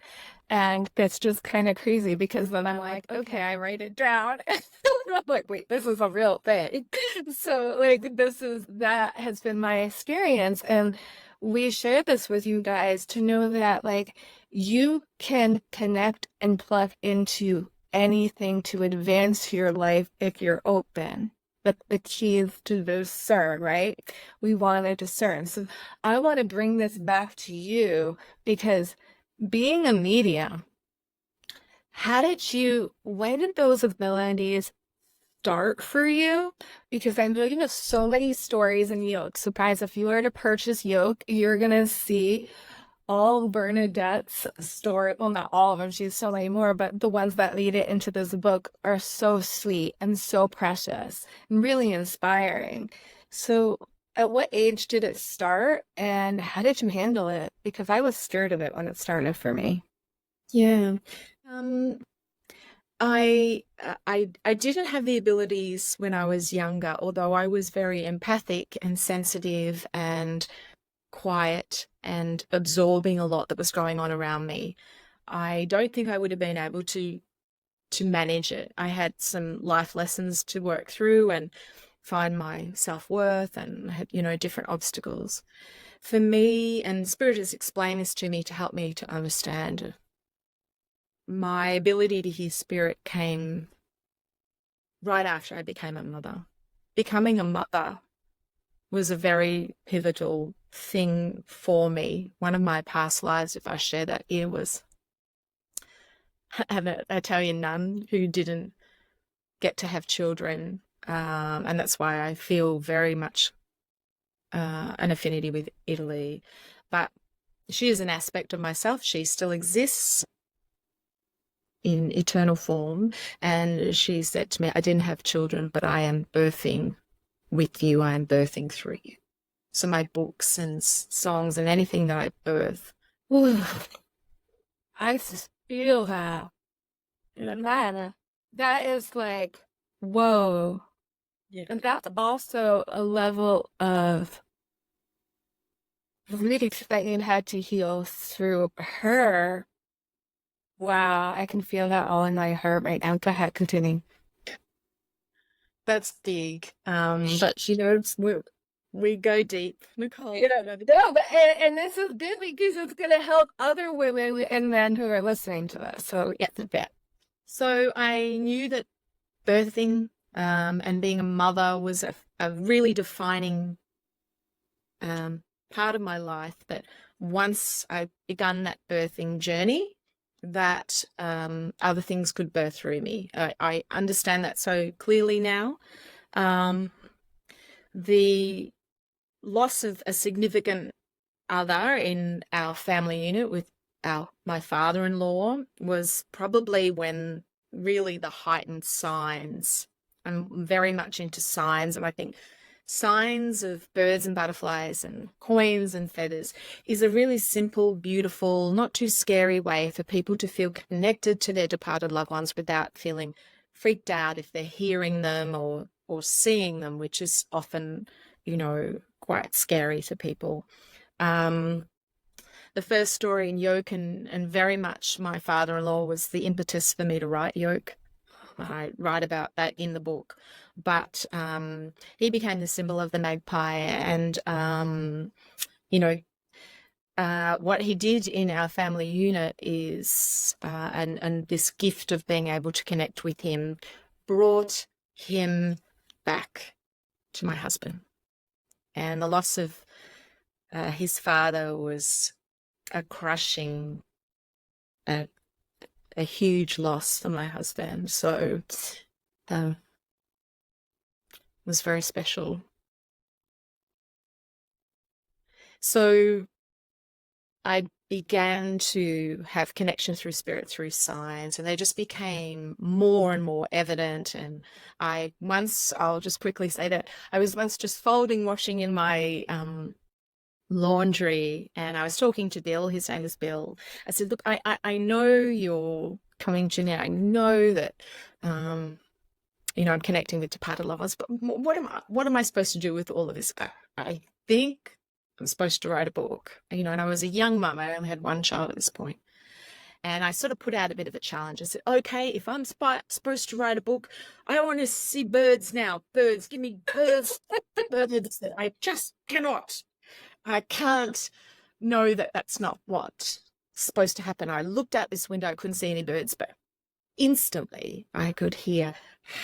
And that's just kind of crazy because then I'm like, okay, I write it down. I'm like, wait, this is a real thing. So, like, that has been my experience. And we share this with you guys to know that, like, you can connect and plug into anything to advance your life if you're open. But the key is to discern, right? We want to discern. So I want to bring this back to you because being a medium, when did those abilities start for you? Because I'm looking at so many stories in Yolk. Surprise, if you were to purchase Yolk, you're going to see all Bernadette's story. Well, not all of them, she's so many more, but the ones that lead it into this book are so sweet and so precious and really inspiring. So, at what age did it start and how did you handle it? Because I was scared of it when it started for me. Yeah. Um, I didn't have the abilities when I was younger, although I was very empathic and sensitive and quiet and absorbing a lot that was going on around me. I don't think I would have been able to manage it. I had some life lessons to work through and find my self-worth and had, different obstacles. For me, and Spirit has explained this to me to help me to understand, my ability to hear spirit came right after I became a mother. Becoming a mother was a very pivotal thing for me. One of my past lives, if I share that here, was an Italian nun who didn't get to have children. And that's why I feel very much an affinity with Italy. But she is an aspect of myself. She still exists in eternal form. And she said to me, I didn't have children, but I am birthing with you. I am birthing through you. So my books and songs and anything that I birth. Ooh, I just feel that. Man, that is like, whoa. Yeah. And that's also a level of really that you had to heal through her. Wow, I can feel that all in my heart right now. Go ahead, continue. That's big. But we go deep, Nicole. No, but and this is good because it's going to help other women and men who are listening to this. So yeah, the bit. So I knew that birthing and being a mother was a really defining part of my life. But once I begun that birthing journey, that other things could birth through me. I understand that so clearly now. The loss of a significant other in our family unit with my father-in-law was probably when really the heightened signs. I'm very much into signs, and I think signs of birds and butterflies and coins and feathers is a really simple, beautiful, not too scary way for people to feel connected to their departed loved ones without feeling freaked out if they're hearing them or seeing them, which is often quite scary to people. The first story in Yolk and very much my father-in-law was the impetus for me to write Yolk. I write about that in the book. But he became the symbol of the magpie, and what he did in our family unit is, and this gift of being able to connect with him brought him back to my husband. And the loss of his father was a crushing, a huge loss for my husband. So it was very special. So I began to have connection through spirit, through signs, and they just became more and more evident. And I'll just quickly say that I was once just folding washing in my laundry, and I was talking to Bill. His name is Bill. I said, look, I know you're coming to now. I know that I'm connecting with departed lovers, but what am I supposed to do with all of this? I think I'm supposed to write a book, and I was a young mum. I only had one child at this point. And I sort of put out a bit of a challenge. I said, okay, if I'm supposed to write a book, I want to see birds now. Birds, give me birds. Birds. I just cannot. I can't know that that's not what's supposed to happen. I looked out this window, I couldn't see any birds, but instantly I could hear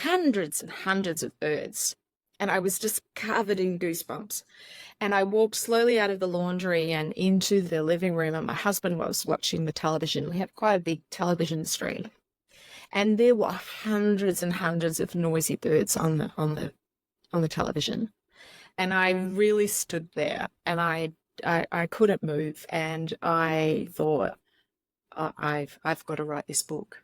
hundreds and hundreds of birds. And I was just covered in goosebumps. And I walked slowly out of the laundry and into the living room, and my husband was watching the television. We have quite a big television screen. And there were hundreds and hundreds of noisy birds on the television. And I really stood there, and I couldn't move, and I thought, I've got to write this book.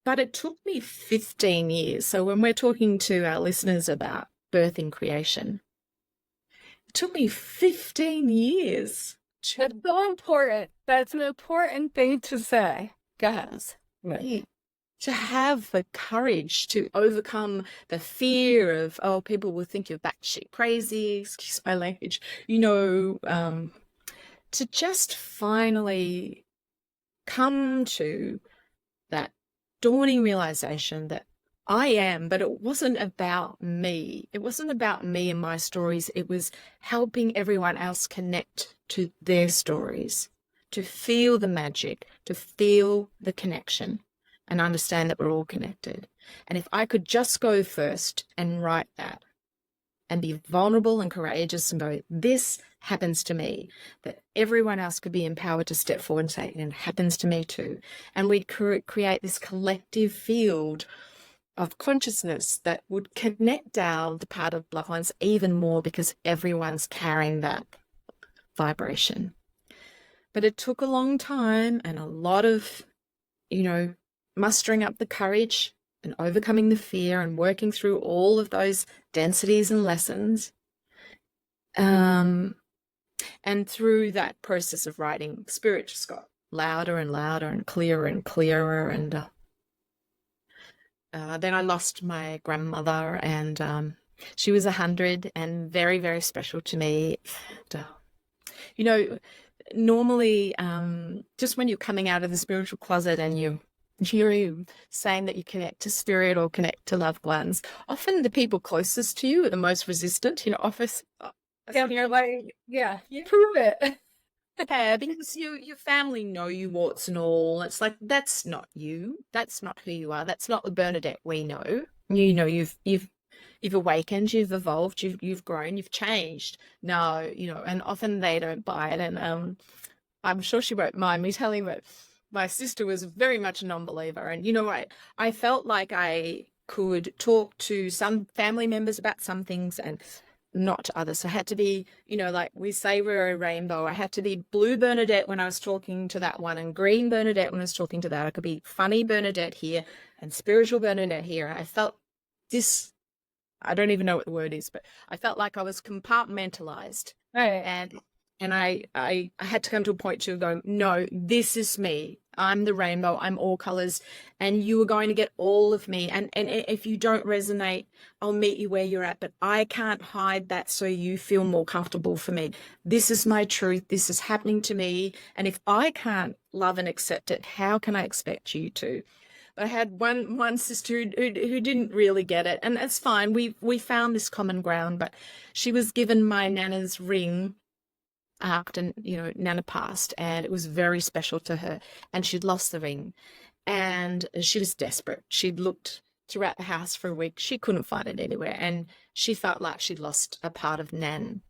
But it took me 15 years. So when we're talking to our listeners about birthing creation, it took me 15 years. That's so important. That's an important thing to say, guys. Right. To have the courage to overcome the fear of, people will think you're batshit crazy, excuse my language, to just finally come to that dawning realization that I am, but it wasn't about me. It wasn't about me and my stories. It was helping everyone else connect to their stories, to feel the magic, to feel the connection, and understand that we're all connected. And if I could just go first and write that and be vulnerable and courageous and go, this happens to me, that everyone else could be empowered to step forward and say, it happens to me too. And we'd create this collective field of consciousness that would connect our departed loved ones even more, because everyone's carrying that vibration. But it took a long time and a lot of, mustering up the courage and overcoming the fear and working through all of those densities and lessons. And through that process of writing, spirit just got louder and louder and clearer and clearer. And then I lost my grandmother, and she was 100 and very, very special to me. And, normally, just when you're coming out of the spiritual closet and you're saying that you connect to spirit or connect to loved ones, often the people closest to you are the most resistant. You're like, yeah, prove it. Yeah, because your family know you warts and all. It's like, that's not you. That's not who you are. That's not the Bernadette we know. You've awakened, you've evolved, you've grown, you've changed. No, and often they don't buy it. And I'm sure she won't mind me telling that my sister was very much a non-believer. And I felt like I could talk to some family members about some things and not to others. So I had to be, like we say we're a rainbow. I had to be blue Bernadette when I was talking to that one, and green Bernadette when I was talking to that. I could be funny Bernadette here and spiritual Bernadette here. I felt this, I don't even know what the word is, but I felt like I was compartmentalized. Right. And I had to come to a point to go, no, this is me. I'm the rainbow, I'm all colors, and you are going to get all of me. And if you don't resonate, I'll meet you where you're at, but I can't hide that so you feel more comfortable for me. This is my truth. This is happening to me. And if I can't love and accept it, how can I expect you to? But I had one sister who didn't really get it, and that's fine. We found this common ground, but she was given my Nana's ring after, Nana passed, and it was very special to her, and she'd lost the ring, and she was desperate. She'd looked throughout the house for a week. She couldn't find it anywhere, and she felt like she'd lost a part of Nan.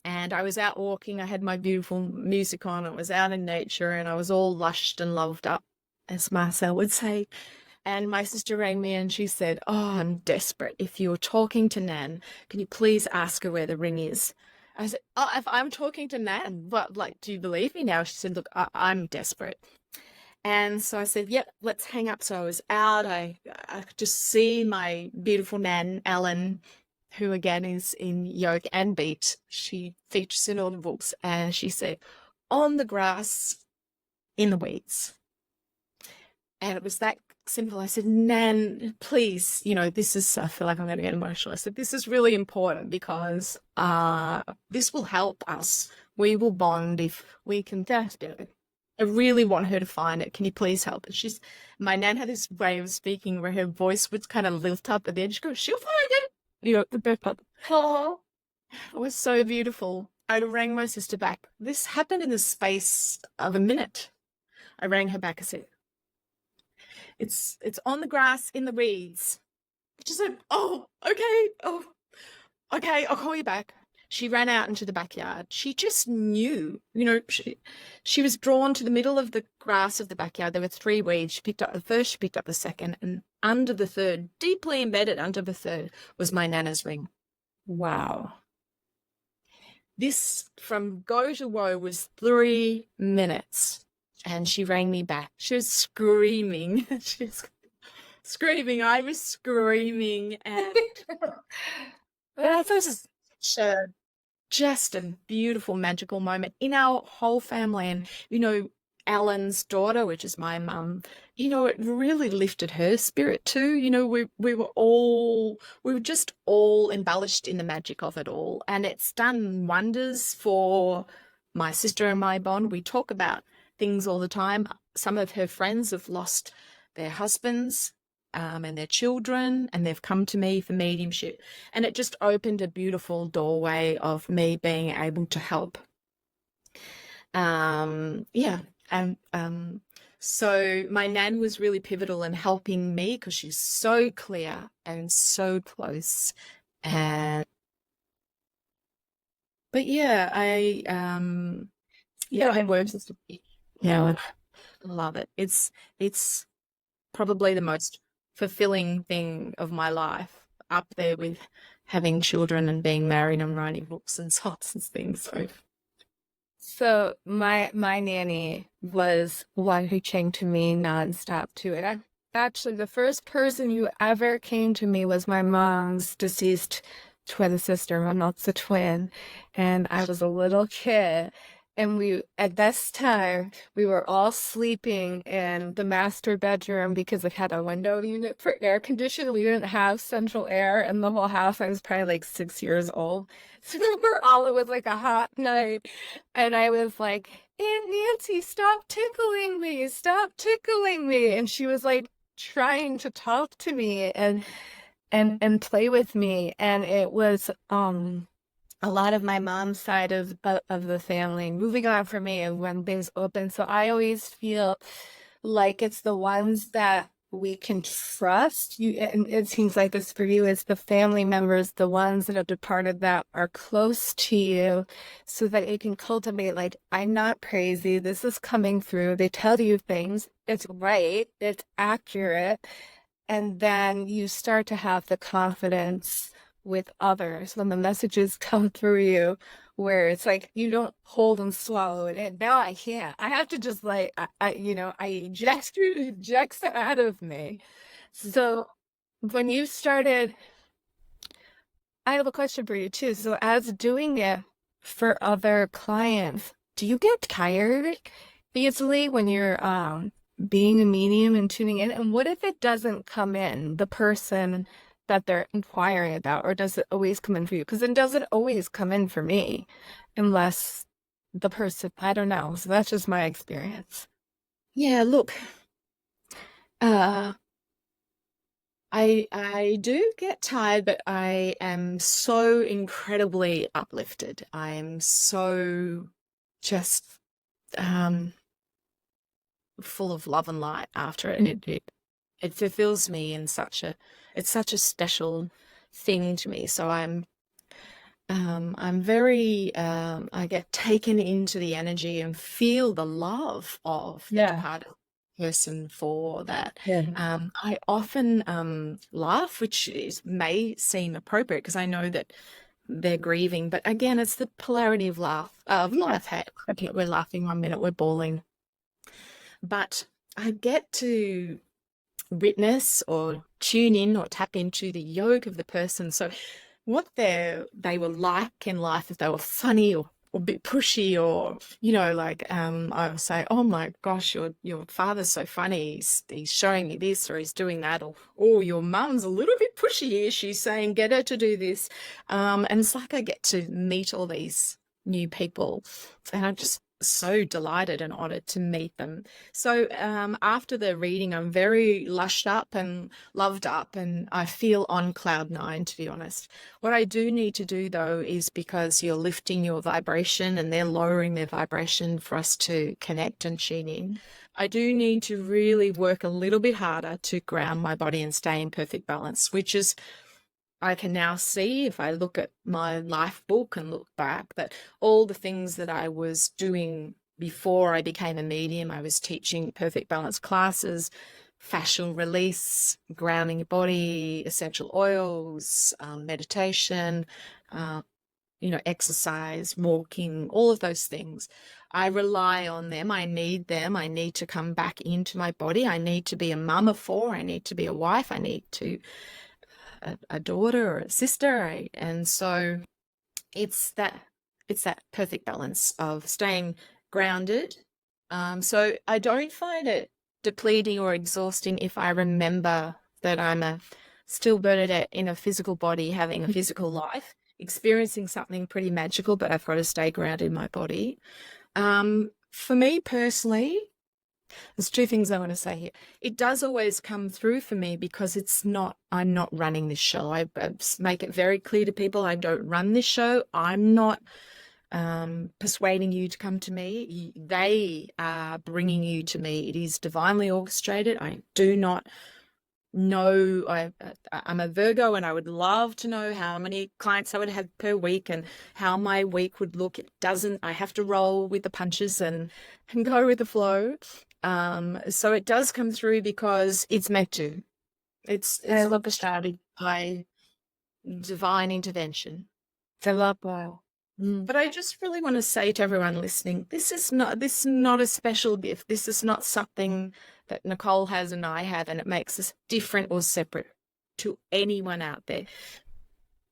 And I was out walking. I had my beautiful music on. I was out in nature, and I was all lushed and loved up, as Marcel would say. And my sister rang me and she said, "Oh, I'm desperate. If you're talking to Nan, can you please ask her where the ring is?" I said, "Oh, if I'm talking to Nan, but do you believe me now?" She said, "Look, I'm desperate." And so I said, "Yep, let's hang up." So I was out. I could just see my beautiful Nan, Ellen, who again is in Yolk and Beat. She features in all the books. And she said, "On the grass, in the weeds." And it was that simple. I said, "Nan, please, this is," I feel like I'm going to get emotional. I said, "This is really important because this will help us. We will bond if we can just do it. I really want her to find it. Can you please help her?" My Nan had this way of speaking where her voice would kind of lift up, and then she'd go, "She'll find it." The bird part. Oh, it was so beautiful. I rang my sister back. This happened in the space of a minute. I rang her back and said, It's on the grass in the weeds." She said, "Oh, okay. Oh, okay. I'll call you back." She ran out into the backyard. She just knew, she was drawn to the middle of the grass of the backyard. There were 3 weeds. She picked up the first, she picked up the second, and under the third, deeply embedded under the third, was my Nana's ring. Wow. This, from go to woe, was 3 minutes. And she rang me back. She was screaming. She was screaming. I was screaming. And that was just a beautiful, magical moment in our whole family. And, Ellen's daughter, which is my mum, it really lifted her spirit too. We were just all embellished in the magic of it all. And it's done wonders for my sister and my bond. We talk about things all the time. Some of her friends have lost their husbands and their children, and they've come to me for mediumship. And it just opened a beautiful doorway of me being able to help. So my Nan was really pivotal in helping me because she's so clear and so close. But yeah, I have words. Yeah, I love it. It's probably the most fulfilling thing of my life, up there with having children and being married and writing books and sorts and things. So my nanny was one who came to me nonstop too. And actually, the first person who ever came to me was my mom's deceased twin sister. My mom's a twin, and I was a little kid. And at this time, we were all sleeping in the master bedroom because it had a window unit for air conditioning. We didn't have central air in the whole house. I was probably like 6 years old. So it was like a hot night. And I was like, "Aunt Nancy, stop tickling me. Stop tickling me." And she was like trying to talk to me and play with me. And it was, a lot of my mom's side of the family moving on for me and when things open. So I always feel like it's the ones that we can trust. And it seems like this for you, it's the family members, the ones that have departed that are close to you, so that you can cultivate, like, I'm not crazy. This is coming through. They tell you things. It's right. It's accurate. And then you start to have the confidence with others when the messages come through you, where it's like you don't hold and swallow it. And now I can't. I have to just I eject it out of me. So when you started, I have a question for you too. So as doing it for other clients, do you get tired? easily when you're being a medium and tuning in? And what if it doesn't come in, the person that they're inquiring about, or does it always come in for you? Because it doesn't always come in for me unless the person, I don't know. So that's just my experience. Yeah, look, uh, I do get tired, but I am so incredibly uplifted. I am so just um full of love and light after it. It fulfills me in it's such a special thing to me. So I'm very I get taken into the energy and feel the love of the Yeah. departed person for that. Yeah. I often laugh, which may seem appropriate because I know that they're grieving, but again, it's the polarity of life. Hey, okay, we're laughing 1 minute, we're bawling, but I get to witness or tune in or tap into the yoke of the person. So what they were like in life, if they were funny or a bit pushy, or like I would say, oh my gosh, your father's so funny, he's showing me this or he's doing that, or oh, your mum's a little bit pushy here, she's saying get her to do this, and it's like I get to meet all these new people, and I'm just so delighted and honored to meet them. So after the reading, I'm very lushed up and loved up, and I feel on cloud nine, to be honest. What I do need to do, though, is because you're lifting your vibration and they're lowering their vibration for us to connect and tune in, I do need to really work a little bit harder to ground my body and stay in perfect balance, which is, I can now see, if I look at my life book and look back, that all the things that I was doing before I became a medium, I was teaching perfect balance classes, fascial release, grounding your body, essential oils, meditation, exercise, walking, all of those things. I rely on them. I need them. I need to come back into my body. I need to be a mum of four. I need to be a wife. I need to a daughter or a sister, right? And so it's that perfect balance of staying grounded. So I don't find it depleting or exhausting if I remember that I'm a still Bernadette in a physical body, having a physical life, experiencing something pretty magical, but I've got to stay grounded in my body. For me personally, there's two things I want to say here. It does always come through for me because I'm not running this show. I make it very clear to people I don't run this show. I'm not persuading you to come to me. They are bringing you to me. It is divinely orchestrated. I do not know. I'm a Virgo, and I would love to know how many clients I would have per week and how my week would look. It doesn't. I have to roll with the punches and go with the flow. So it does come through because it's meant to. It's orchestrated by divine intervention. I love that. But I just really want to say to everyone listening, this is not a special gift. This is not something that Nicole has and I have, and it makes us different or separate to anyone out there.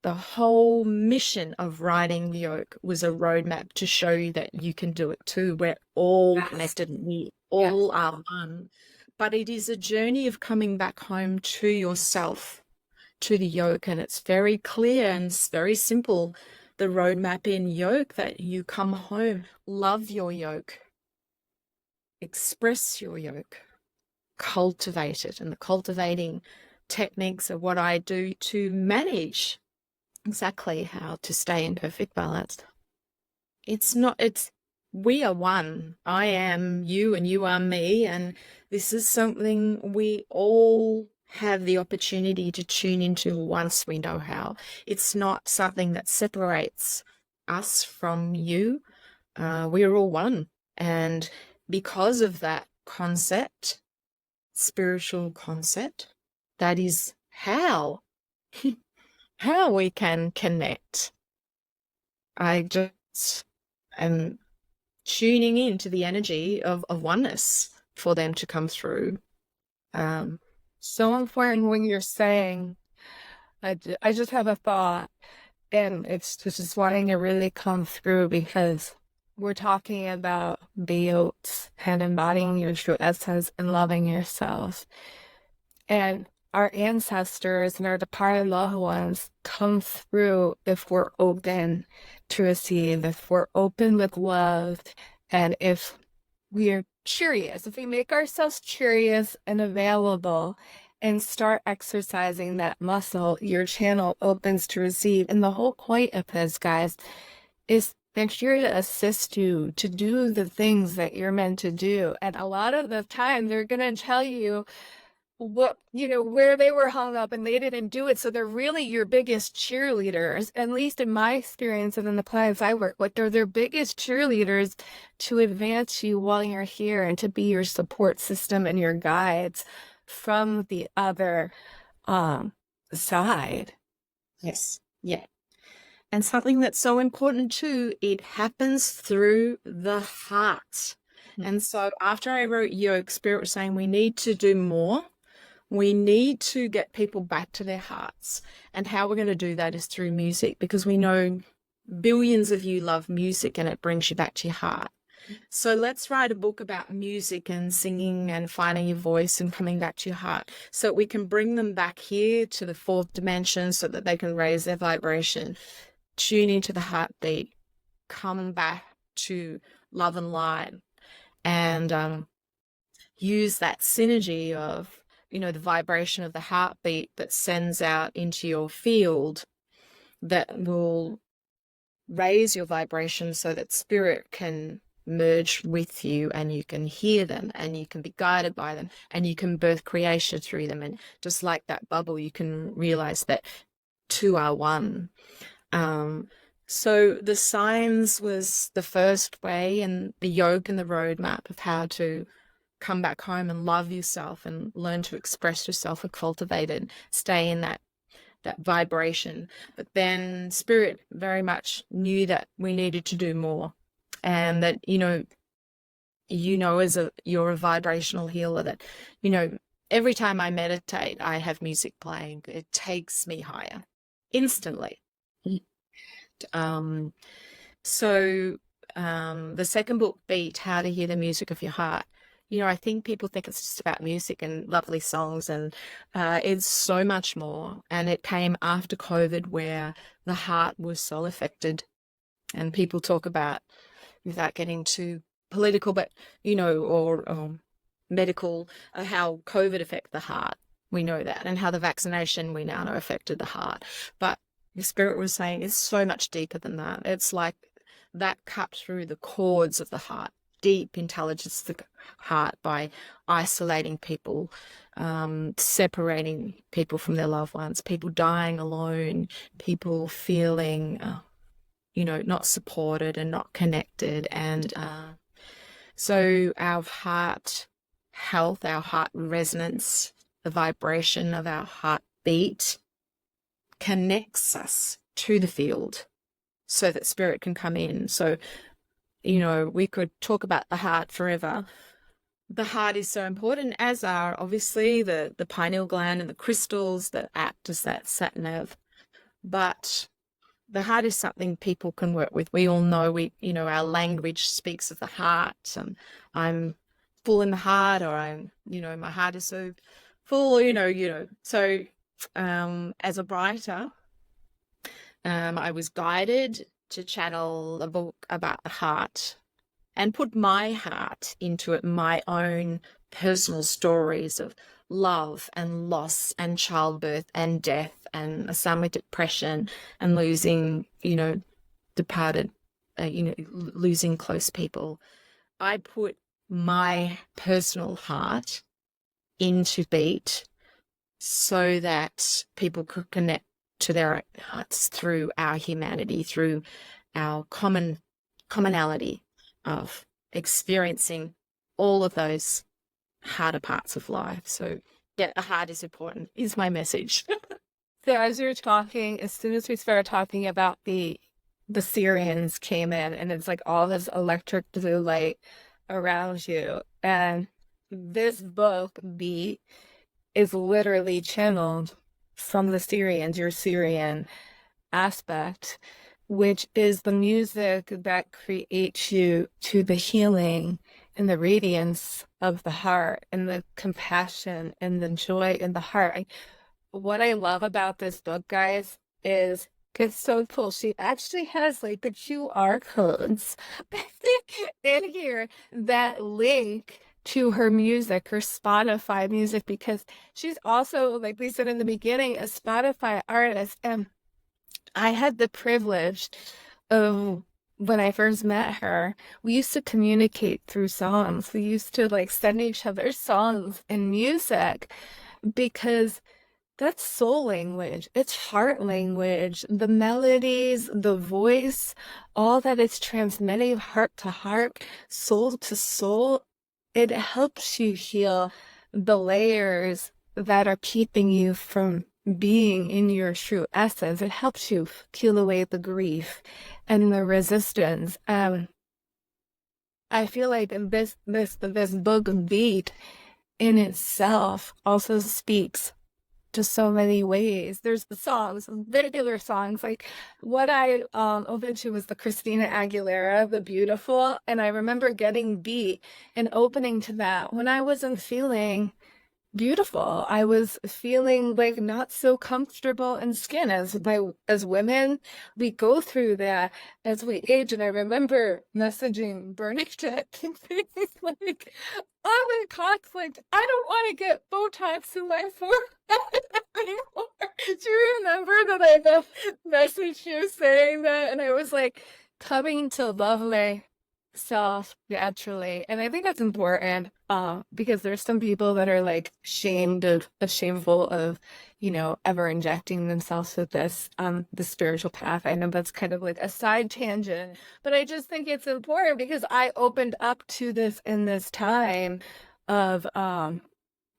The whole mission of riding the yoke was a roadmap to show you that you can do it too. We're all connected and we all are one. But it is a journey of coming back home to yourself, to the yoke. And it's very clear and it's very simple. The roadmap in yoke, that you come home, love your yoke, express your yoke, cultivate it. And the cultivating techniques are what I do to manage exactly how to stay in perfect balance. We are one. I am you and you are me. And this is something we all have the opportunity to tune into once we know how. It's not something that separates us from you. We are all one. And because of that concept, spiritual concept, that is how we can connect. I just am tuning into the energy of oneness for them to come through. So important when you're saying, I just have a thought, and it's just wanting to really come through, because we're talking about beings and embodying your true essence and loving yourself. And our ancestors and our departed loved ones come through if we're open to receive, if we're open with love, and if we are curious, if we make ourselves curious and available and start exercising that muscle, your channel opens to receive. And the whole point of this, guys, is they're here to assist you to do the things that you're meant to do. And a lot of the time, they're going to tell you what, where they were hung up and they didn't do it. So they're really your biggest cheerleaders, at least in my experience and in the clients I work with. They're their biggest cheerleaders to advance you while you're here and to be your support system and your guides from the other side. Yes. Yeah. And something that's so important too, it happens through the heart. And so after I wrote Yolk, Spirit was saying we need to do more. We need to get people back to their hearts. And how we're going to do that is through music, because we know billions of you love music and it brings you back to your heart. So let's write a book about music and singing and finding your voice and coming back to your heart, so we can bring them back here to the fourth dimension so that they can raise their vibration, tune into the heartbeat, come back to love and light, and use that synergy of, the vibration of the heartbeat that sends out into your field that will raise your vibration so that spirit can merge with you and you can hear them and you can be guided by them and you can birth creation through them. And just like that bubble, you can realize that two are one. So the signs was the first way, and the yoke and the roadmap of how to come back home and love yourself and learn to express yourself and cultivate it, stay in that vibration. But then spirit very much knew that we needed to do more, and that you're a vibrational healer, that every time I meditate I have music playing. It takes me higher instantly. The second book, Beat, How to Hear the Music of Your Heart, I think people think it's just about music and lovely songs, and it's so much more. And it came after COVID, where the heart was so affected. And people talk about, without getting too political, but, or medical, how COVID affected the heart. We know that. And how the vaccination, we now know, affected the heart. But the spirit was saying it's so much deeper than that. It's like that cut through the chords of the heart. Deep intelligence of the heart, by isolating people, separating people from their loved ones, people dying alone, people feeling, not supported and not connected. And so our heart health, our heart resonance, the vibration of our heartbeat connects us to the field so that spirit can come in. So we could talk about the heart forever. The heart is so important, as are obviously the pineal gland and the crystals that act as that sat nav. But the heart is something people can work with. We all know, our language speaks of the heart. I'm full in the heart, or my heart is so full, So as a writer, I was guided to channel a book about the heart and put my heart into it, my own personal stories of love and loss and childbirth and death and a son with depression and losing, departed, losing close people. I put my personal heart into Beat so that people could connect to their hearts through our humanity, through our commonality of experiencing all of those harder parts of life. So yeah, the heart is important, is my message. So as you're talking, as soon as we started talking about the Syrians came in, and it's like all this electric blue light around you. And this book, Beat, is literally channeled from the Syrians, your Syrian aspect. which is the music that creates you to the healing and the radiance of the heart and the compassion and the joy in the heart. What I love about this book, guys, is it's so cool. She actually has like the QR codes in here that link to her music, her Spotify music, because she's also, like we said in the beginning, a Spotify artist. And I had the privilege of when I first met her, we used to communicate through songs. We used to like send each other songs and music because that's soul language. It's heart language. The melodies, the voice, all that it's transmitting heart to heart, soul to soul. It helps you heal the layers that are keeping you from being in your true essence. It helps you peel away the grief and the resistance. I feel like this book Beat in itself also speaks to so many ways. There's the songs, regular songs. Like what I opened to was the Christina Aguilera, The Beautiful. And I remember getting Beat and opening to that when I wasn't feeling beautiful. I was feeling like not so comfortable in skin. As women, we go through that as we age. And I remember messaging Bernadette things like, I'm in conflict. I don't want to get Botox in my forehead anymore. Do you remember that I messaged you saying that? And I was like, coming to love myself naturally. And I think that's important because there's some people that are like shameful of, ever injecting themselves with this the spiritual path. I know that's kind of like a side tangent, but I just think it's important because I opened up to this in this time of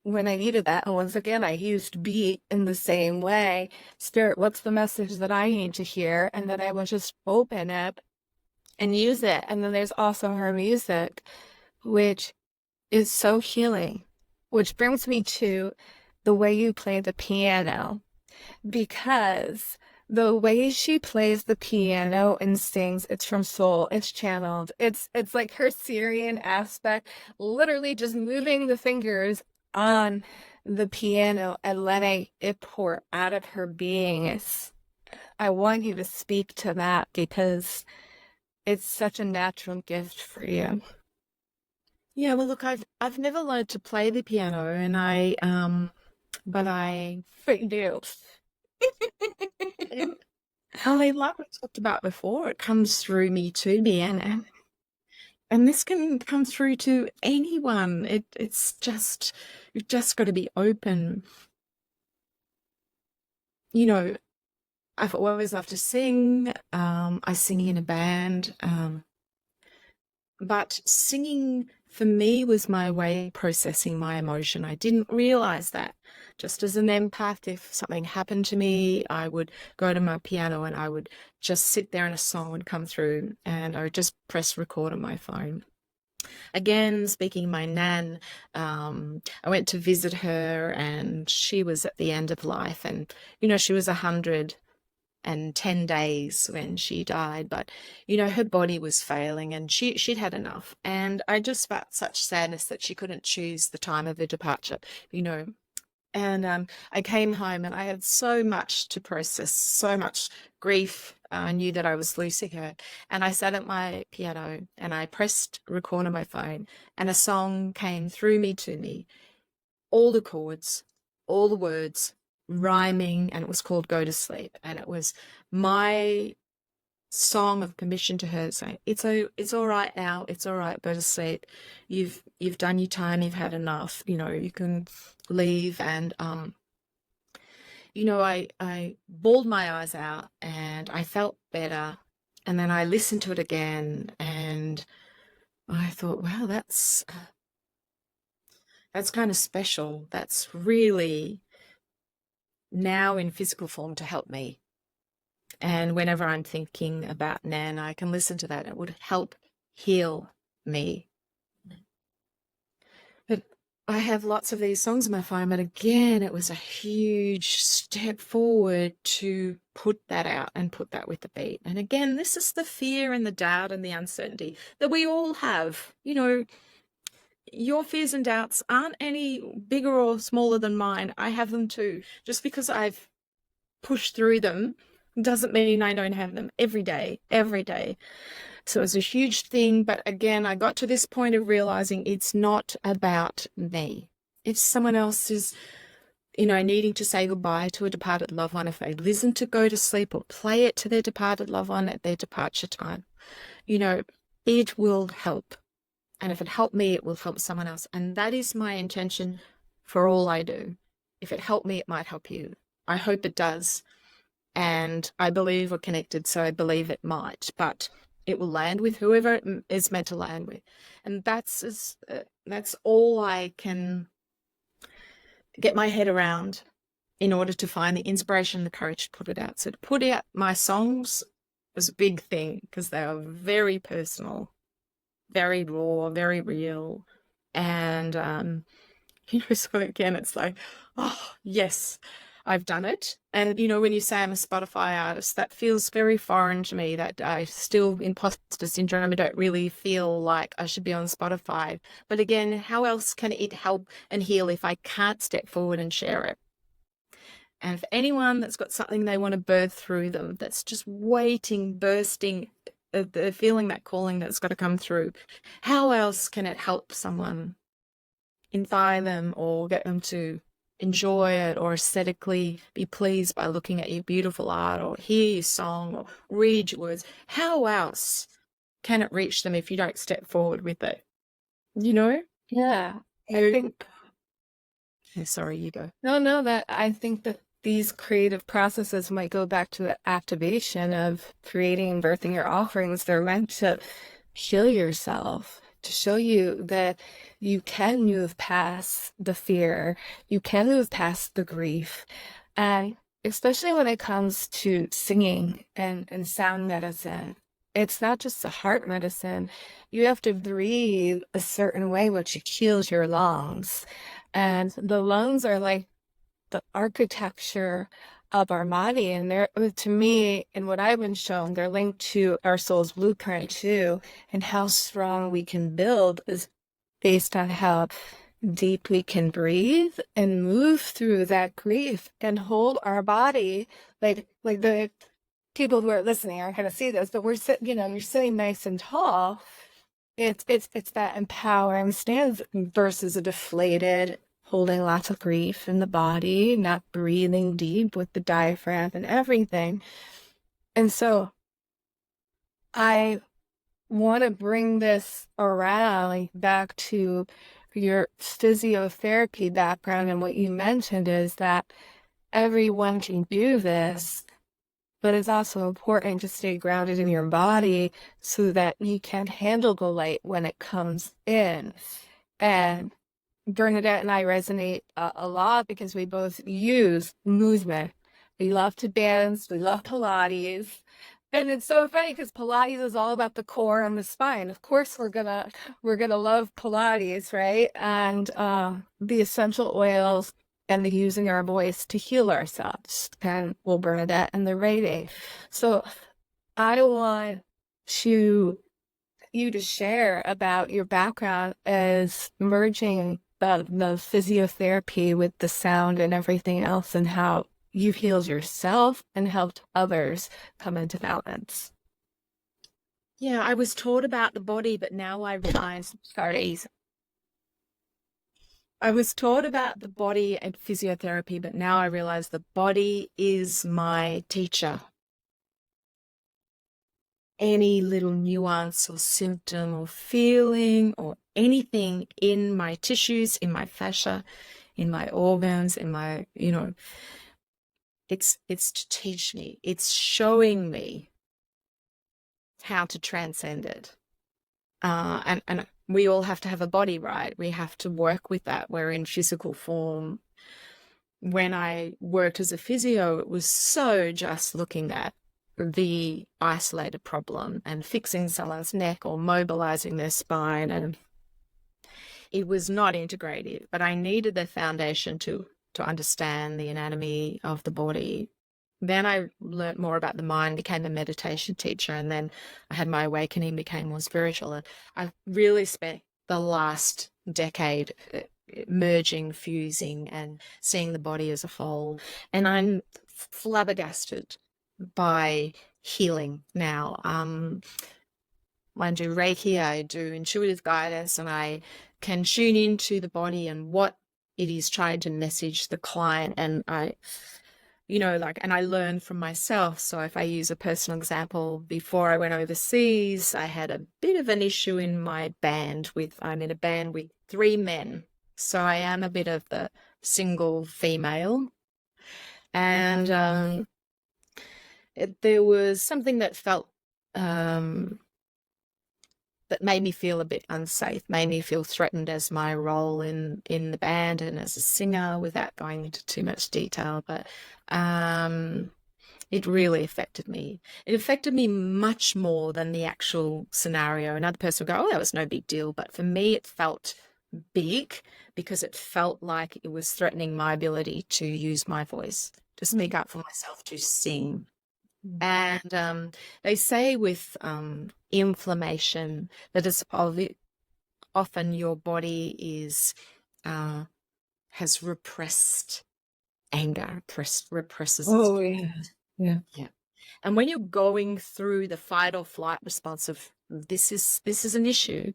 when I needed that. And once again, I used Beat in the same way. Spirit, what's the message that I need to hear? And then I would just open it and use it. And then there's also her music, which is so healing, which brings me to the way you play the piano, because the way she plays the piano and sings, it's from soul, it's channeled, it's like her Syrian aspect, literally just moving the fingers on the piano and letting it pour out of her being. I want you to speak to that because it's such a natural gift for you. Yeah, well, look, I've never learned to play the piano, and but I Do. like we talked about before, it comes through me to me, and this can come through to anyone. It's just you've just got to be open. I've always loved to sing. I sing in a band. But singing for me was my way of processing my emotion. I didn't realize that. Just as an empath, if something happened to me, I would go to my piano and I would just sit there and a song would come through and I would just press record on my phone. Again, speaking of my nan, I went to visit her and she was at the end of life, and she was 110 days when she died, but her body was failing and she'd had enough, and I just felt such sadness that she couldn't choose the time of her departure. And I came home and I had so much to process, so much grief. I knew that I was losing her. And I sat at my piano and I pressed record on my phone, and a song came through me to me. All the chords, all the words, rhyming, and it was called Go to Sleep. And it was my song of permission to her, saying, it's all right now, it's all right, go to sleep. You've done your time, you've had enough, you can leave. And I bawled my eyes out and I felt better. And then I listened to it again and I thought, wow, that's kind of special. That's really now in physical form to help me. And whenever I'm thinking about Nan, I can listen to that. It would help heal me. But I have lots of these songs on my phone, but again, it was a huge step forward to put that out and put that with the beat. And again, this is the fear and the doubt and the uncertainty that we all have. Your fears and doubts aren't any bigger or smaller than mine. I have them too. Just because I've pushed through them doesn't mean I don't have them every day, every day. So it's a huge thing. But again, I got to this point of realizing it's not about me. If someone else is, needing to say goodbye to a departed loved one, if they listen to Go to Sleep or play it to their departed loved one at their departure time, it will help. And if it helped me, it will help someone else. And that is my intention for all I do. If it helped me, it might help you. I hope it does. And I believe we're connected, so I believe it might. But it will land with whoever it is meant to land with. And that's all I can get my head around in order to find the inspiration and the courage to put it out. So to put out my songs was a big thing because they are very personal, very raw, very real. And, so again, it's like, oh, yes, I've done it. And, when you say I'm a Spotify artist, that feels very foreign to me, that I still, imposter syndrome, I don't really feel like I should be on Spotify. But again, how else can it help and heal if I can't step forward and share it? And for anyone that's got something they want to birth through them, that's just waiting, bursting, the feeling, that calling that's got to come through, how else can it help someone, inspire them or get them to enjoy it or aesthetically be pleased by looking at your beautiful art or hear your song or read your words? How else can it reach them if you don't step forward with it? Yeah. I think sorry, you go. No, that I think that these creative processes might go back to the activation of creating and birthing your offerings. They're meant to heal yourself, to show you that you can move past the fear, you can move past the grief. And especially when it comes to singing and sound medicine, it's not just a heart medicine. You have to breathe a certain way, which heals your lungs. And the lungs are like the architecture of our body. And they're, to me, and what I've been shown, they're linked to our soul's blueprint too. And how strong we can build is based on how deep we can breathe and move through that grief and hold our body like the people who are listening aren't going to see this, but we're you're sitting nice and tall. It's that empowering stance versus a deflated, holding lots of grief in the body, not breathing deep with the diaphragm and everything. And so I want to bring this around back to your physiotherapy background. And what you mentioned is that everyone can do this, but it's also important to stay grounded in your body so that you can handle the light when it comes in. And Bernadette and I resonate a lot because we both use movement. We love to dance, we love Pilates. And it's so funny because Pilates is all about the core and the spine. Of course, we're gonna love Pilates, right? And the essential oils and the using our voice to heal ourselves, and Bernadette and the rating. So I want you to share about your background as merging the physiotherapy with the sound and everything else, and how you've healed yourself and helped others come into balance. Yeah, I was taught about the body, but now I realize, I was taught about the body and physiotherapy, but now I realize the body is my teacher. Any little nuance or symptom or feeling or anything in my tissues, in my fascia, in my organs, in my, it's to teach me. It's showing me how to transcend it. And we all have to have a body, right? We have to work with that. We're in physical form. When I worked as a physio, it was so just looking at the isolated problem and fixing someone's neck or mobilizing their spine. And it was not integrative, but I needed the foundation to understand the anatomy of the body. Then I learned more about the mind, became a meditation teacher, and then I had my awakening, became more spiritual. And I've really spent the last decade merging, fusing, and seeing the body as a whole. And I'm flabbergasted by healing now. I do Reiki, I do intuitive guidance, and I can tune into the body and what it is trying to message the client. And and I learn from myself. So if I use a personal example, before I went overseas, I had a bit of an issue in my band I'm in a band with 3 men. So I am a bit of the single female. And there was something that felt, that made me feel a bit unsafe, made me feel threatened as my role in the band and as a singer, without going into too much detail. But it really affected me. It affected me much more than the actual scenario. Another person would go, oh, that was no big deal. But for me, it felt big because it felt like it was threatening my ability to use my voice, to speak up for myself, to sing. And they say with inflammation that it's often your body has repressed anger, represses. Oh, yeah. Yeah. And when you're going through the fight or flight response of this is an issue,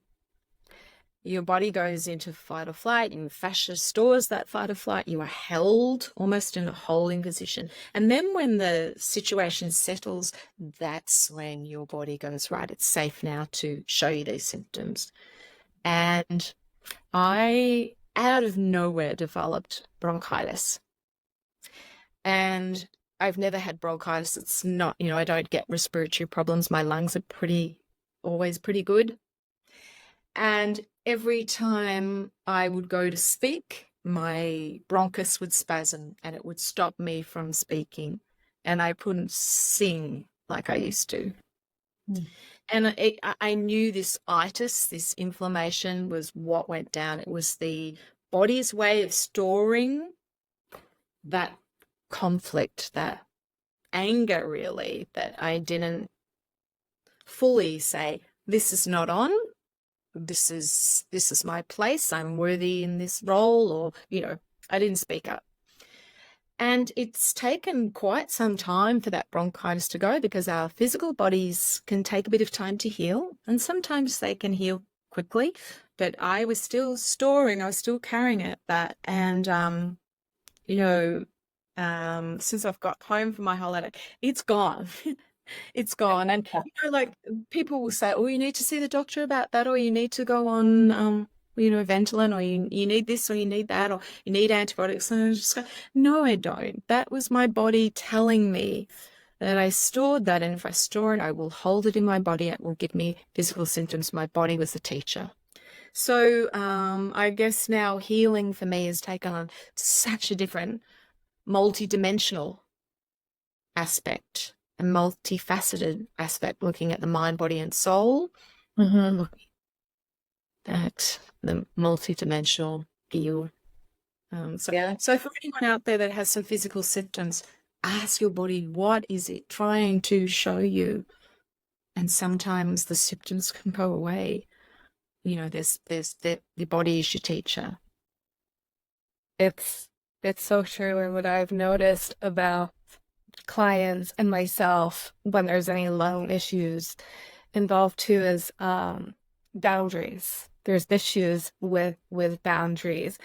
your body goes into fight or flight, and fascia stores that fight or flight. You are held almost in a holding position. And then when the situation settles, that's when your body goes, right, it's safe now to show you these symptoms. And I, out of nowhere, developed bronchitis. And I've never had bronchitis. It's not, I don't get respiratory problems. My lungs are always pretty good. And every time I would go to speak, my bronchus would spasm and it would stop me from speaking. And I couldn't sing like I used to. And I knew this itis, this inflammation, was what went down. It was the body's way of storing that conflict, that anger, really, that I didn't fully say, this is not on. This is my place. I'm worthy in this role, or, I didn't speak up. And it's taken quite some time for that bronchitis to go, because our physical bodies can take a bit of time to heal, and sometimes they can heal quickly. But I was still storing, I was still carrying and since I've got home for my holiday, it's gone. It's gone. And people will say, oh, you need to see the doctor about that, or you need to go on Ventolin, or you need this, or you need that, or you need antibiotics. And I just go, no, I don't. That was my body telling me that I stored that, and if I store it, I will hold it in my body. It will give me physical symptoms. My body was the teacher. So I guess now healing for me has taken on such a different multi-dimensional aspect, a multifaceted aspect, looking at the mind, body, and soul, looking at the multidimensional view. So for anyone out there that has some physical symptoms, ask your body, what is it trying to show you? And sometimes the symptoms can go away. There's the body is your teacher. It's so true. And what I've noticed about clients and myself, when there's any lung issues involved too, is boundaries. There's issues with boundaries,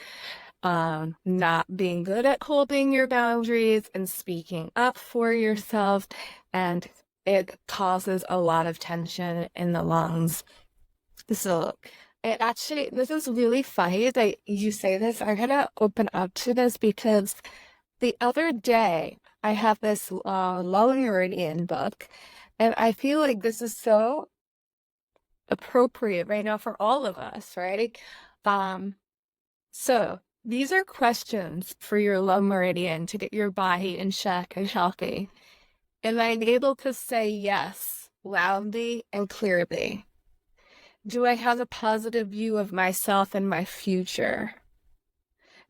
not being good at holding your boundaries and speaking up for yourself, and it causes a lot of tension in the lungs. So this is really funny that you say this. I'm gonna open up to this because the other day I have this lung meridian book, and I feel like this is so appropriate right now for all of us, right? So these are questions for your lung meridian to get your body in check and healthy. And I'm able to say yes loudly and clearly. Do I have a positive view of myself and my future?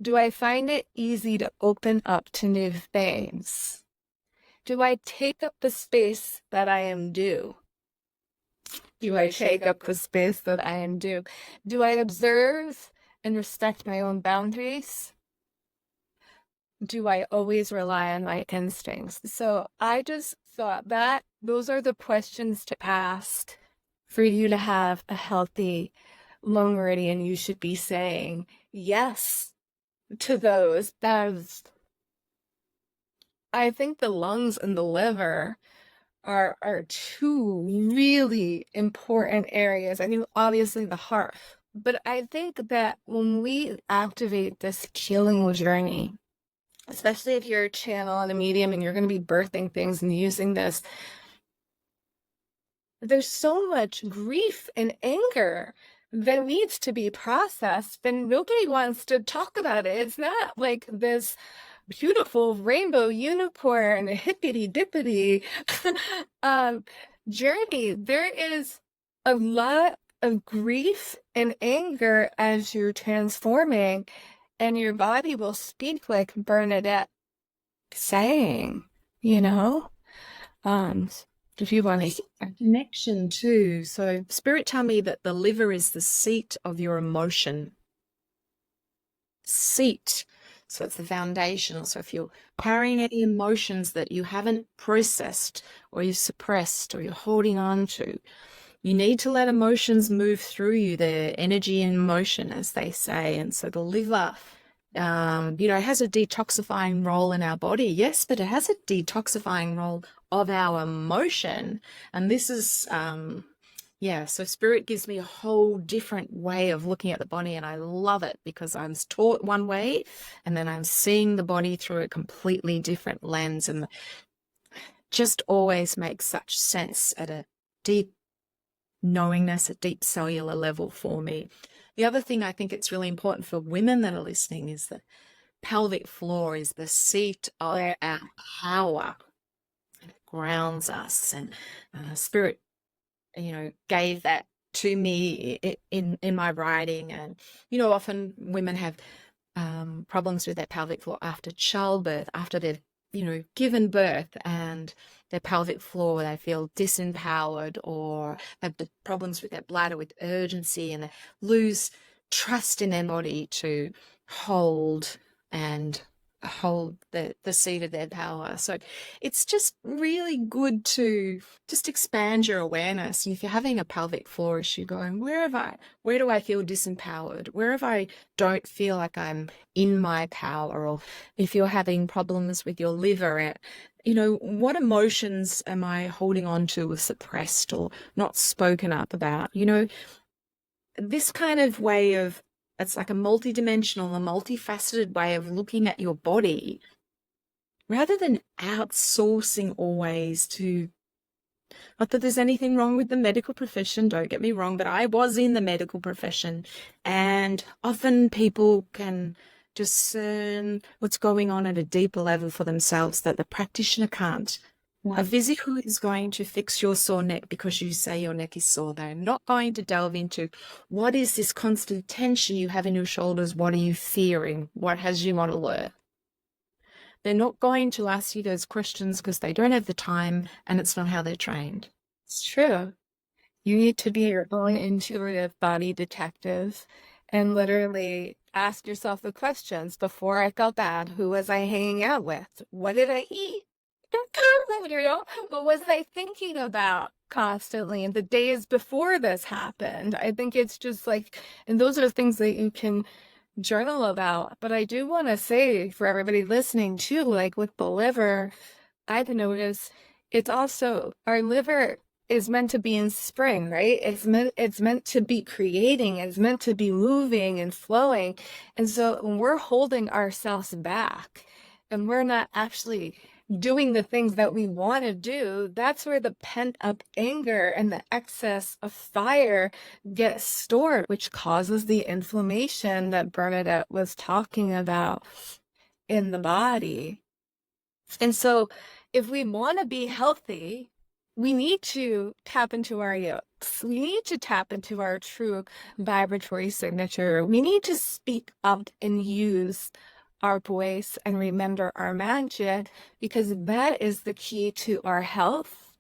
Do I find it easy to open up to new things? Do I take up the space that I am due? Do I take up the space that I am due? Do I observe and respect my own boundaries? Do I always rely on my instincts? So I just thought that those are the questions to ask for you to have a healthy lung meridian. You should be saying yes to those. I think the lungs and the liver are two really important areas. I mean, obviously the heart, but I think that when we activate this healing journey, especially if you're a channel and a medium and you're going to be birthing things and using this, there's so much grief and anger that needs to be processed, and nobody wants to talk about it. It's not like this beautiful rainbow unicorn, hippity dippity journey. There is a lot of grief and anger as you're transforming, and your body will speak like Bernadette saying, you know? If you want to A connection too. So spirit tell me that the liver is the seat of your emotion. Seat. So it's the foundation. So if you're carrying any emotions that you haven't processed or you've suppressed or you're holding on to, you need to let emotions move through you. They're energy in motion, as they say. And so the liver, has a detoxifying role in our body. Yes, but it has a detoxifying role of our emotion. And this is, so spirit gives me a whole different way of looking at the body, and I love it because I'm taught one way and then I'm seeing the body through a completely different lens, and just always makes such sense at a deep knowingness, a deep cellular level for me. The other thing I think it's really important for women that are listening is the pelvic floor is the seat of our power. And it grounds us, and spirit gave that to me in my writing. And often women have problems with their pelvic floor after childbirth, after they've given birth, and their pelvic floor, they feel disempowered, or have problems with their bladder, with urgency, and they lose trust in their body to hold the seat of their power. So it's just really good to just expand your awareness. If you're having a pelvic floor issue, going, where do I feel disempowered? Where have I don't feel like I'm in my power? Or if you're having problems with your liver, what emotions am I holding on to or suppressed or not spoken up about? This kind of way of, it's like a multidimensional, a multifaceted way of looking at your body, rather than outsourcing always to, not that there's anything wrong with the medical profession, don't get me wrong, but I was in the medical profession, and often people can discern what's going on at a deeper level for themselves that the practitioner can't. A physio who is going to fix your sore neck because you say your neck is sore, they're not going to delve into what is this constant tension you have in your shoulders, what are you fearing, what has you on alert. They're not going to ask you those questions because they don't have the time, and it's not how they're trained. It's true. You need to be your own intuitive body detective and literally ask yourself the questions. Before I felt bad, who was I hanging out with? What did I eat? What was I thinking about constantly in the days before this happened? I think it's just like, and those are the things that you can journal about. But I do want to say for everybody listening too, like with the liver, I've noticed it's also, our liver is meant to be in spring, right? It's meant to be creating, it's meant to be moving and flowing. And so when we're holding ourselves back and we're not actually doing the things that we want to do, that's where the pent up anger and the excess of fire gets stored, which causes the inflammation that Bernadette was talking about in the body. And so if we want to be healthy, we need to tap into our yolks. We need to tap into our true vibratory signature. We need to speak up and use our voice and remember our magic, because that is the key to our health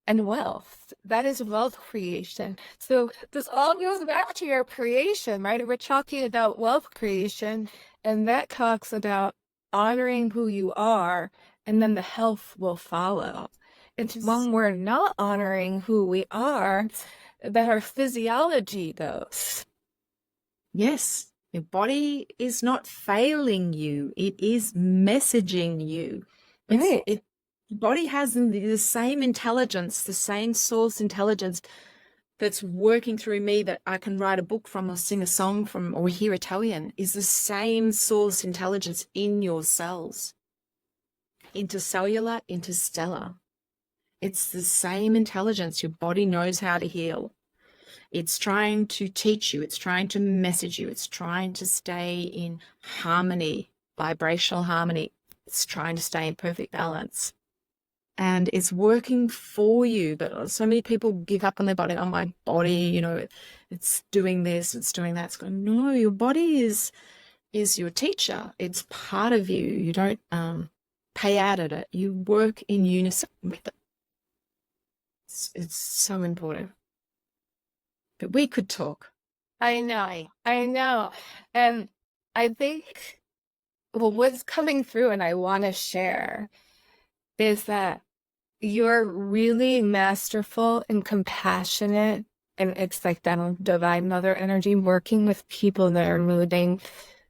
and wealth. That is wealth creation. So this all goes back to your creation, right? We're talking about wealth creation, and that talks about honoring who you are, and then the health will follow. It's when we're not honoring who we are that our physiology goes. Yes, your body is not failing you. It is messaging you. Right. The body has the same intelligence, the same source intelligence that's working through me, that I can write a book from or sing a song from or hear Italian, is the same source intelligence in your cells. Intercellular, interstellar. It's the same intelligence. Your body knows how to heal. It's trying to teach you. It's trying to message you. It's trying to stay in harmony, vibrational harmony. It's trying to stay in perfect balance. And it's working for you. But so many people give up on their body. Oh, my body, it's doing this, it's doing that. It's going, no, your body is your teacher. It's part of you. You don't pay out at it. You work in unison with it. It's so important. But we could talk. I know. And I think, well, what's coming through and I want to share is that you're really masterful and compassionate. And it's like that divine mother energy, working with people that are moving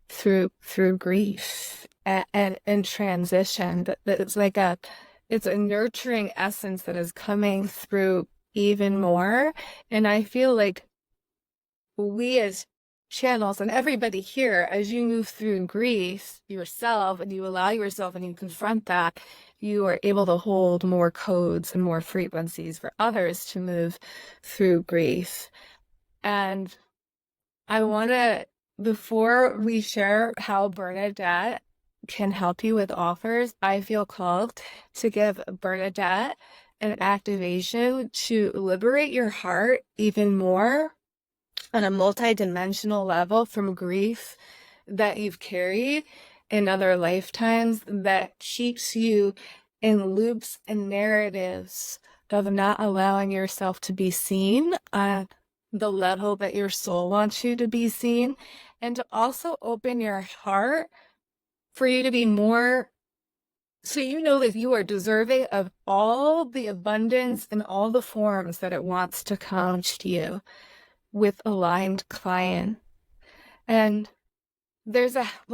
through grief and transition. That it's a nurturing essence that is coming through even more. And I feel like we as channels and everybody here, as you move through grief yourself and you allow yourself and you confront that, you are able to hold more codes and more frequencies for others to move through grief. And I want to, before we share how Bernadette can help you with offers, I feel called to give Bernadette an activation to liberate your heart even more on a multi-dimensional level from grief that you've carried in other lifetimes, that keeps you in loops and narratives of not allowing yourself to be seen on the level that your soul wants you to be seen, and to also open your heart for you to be more, so you know that you are deserving of all the abundance and all the forms that it wants to come to you with aligned client. And there's a house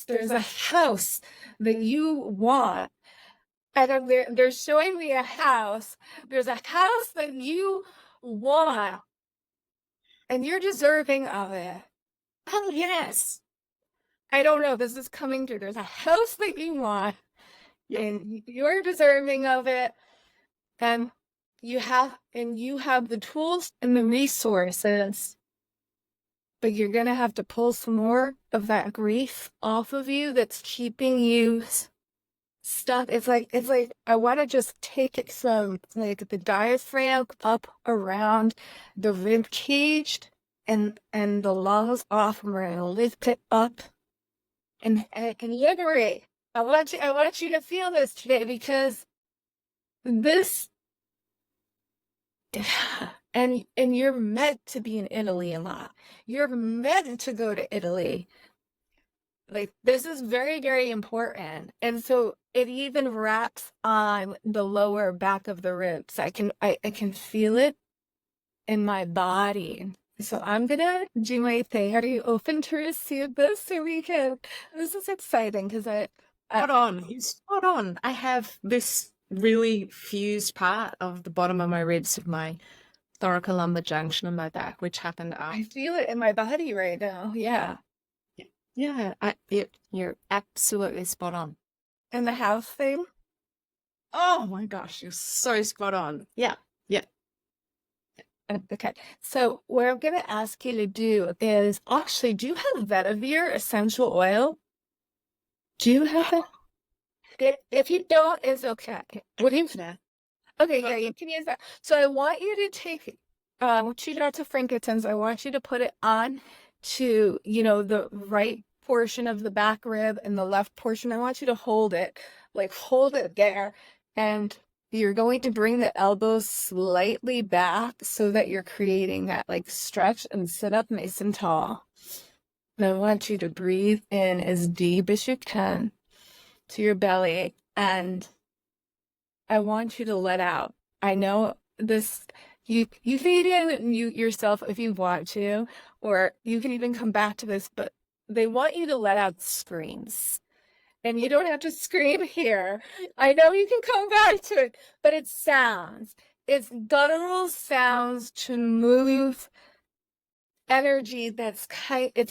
that you want, and they're showing me a house. There's a house that you want, and you're deserving of it. Oh yes. I don't know, this is coming through. There's a house that you want, and you're deserving of it, and you have the tools and the resources, but you're gonna have to pull some more of that grief off of you that's keeping you stuck. It's like I want to just take it from like the diaphragm up around the rib cage and the lungs off, and we're gonna lift it up and liberate. I want you to feel this today, because this and you're meant to be in Italy a lot. You're meant to go to Italy. Like, this is very, very important. And so it even wraps on the lower back of the ribs. I can feel it in my body. So I'm gonna do my thing. Are you open to receive this so we can? This is exciting because Spot on. I have this really fused part of the bottom of my ribs of my thoracolumbar junction on my back, which happened I feel it in my body right now. Yeah. Yeah, you're absolutely spot on. And the house thing. Oh my gosh, you're so spot on. Yeah. Okay. So what I'm gonna ask you to do is, actually, do you have vetiver essential oil? Do you have it? If you don't, it's okay. What do you say? Okay, yeah, you can use that. So I want you to take two drops of frankincense. I want you to put it on to, the right portion of the back rib and the left portion. I want you to hold it, like hold it there. And you're going to bring the elbows slightly back so that you're creating that like stretch and sit up nice and tall. And I want you to breathe in as deep as you can to your belly, and I want you to let out. I know this, you can even mute yourself if you want to, or you can even come back to this, but they want you to let out screams. And you don't have to scream here. I know you can come back to it, but it's sounds. It's guttural sounds to move energy it's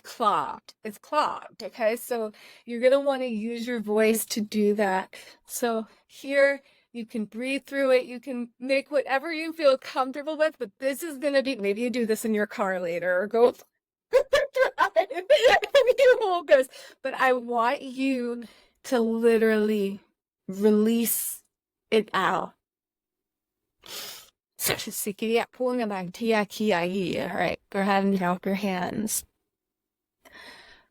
clogged. It's clogged, okay? So you're going to want to use your voice to do that. So here you can breathe through it. You can make whatever you feel comfortable with, but this is going to be, maybe you do this in your car later or go drive and you hold this. But I want you to literally release it out. All right, go ahead and count your hands.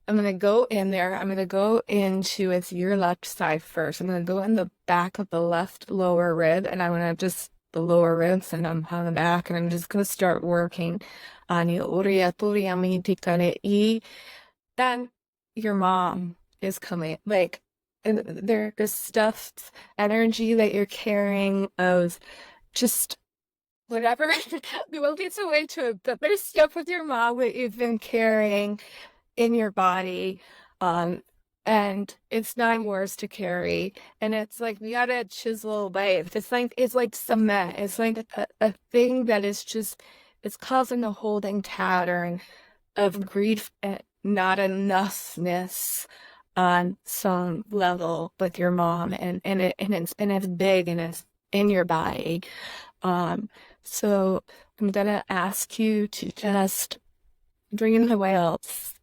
I'm going to go in there. I'm going to go into it's your left side first. I'm going to go in the back of the left lower rib, and I'm going to just the lower ribs, and I'm on the back, and I'm just going to start working on you. Then your mom is coming. Like, and there's stuff, energy that you're carrying of just whatever. We won't get so into it, but there's stuff with your mom that you've been carrying in your body, and it's not yours to carry, and it's like we gotta chisel away. It's like cement. It's like a thing that is just, it's causing a holding pattern of grief and not enoughness on some level with your mom, and it's big, and it's in your body. So I'm gonna ask you to just bring in the whales,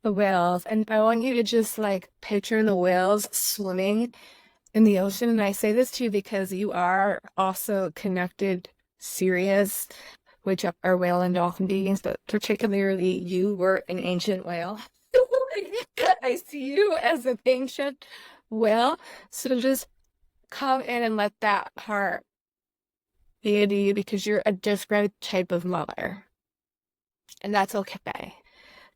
and I want you to just like picture the whales swimming in the ocean. And I say this to you because you are also connected, Sirius, which are whale and dolphin beings, but particularly you were an ancient whale. I see you as an ancient whale. So just come in and let that part be into you, because you're a different type of mother. And that's okay.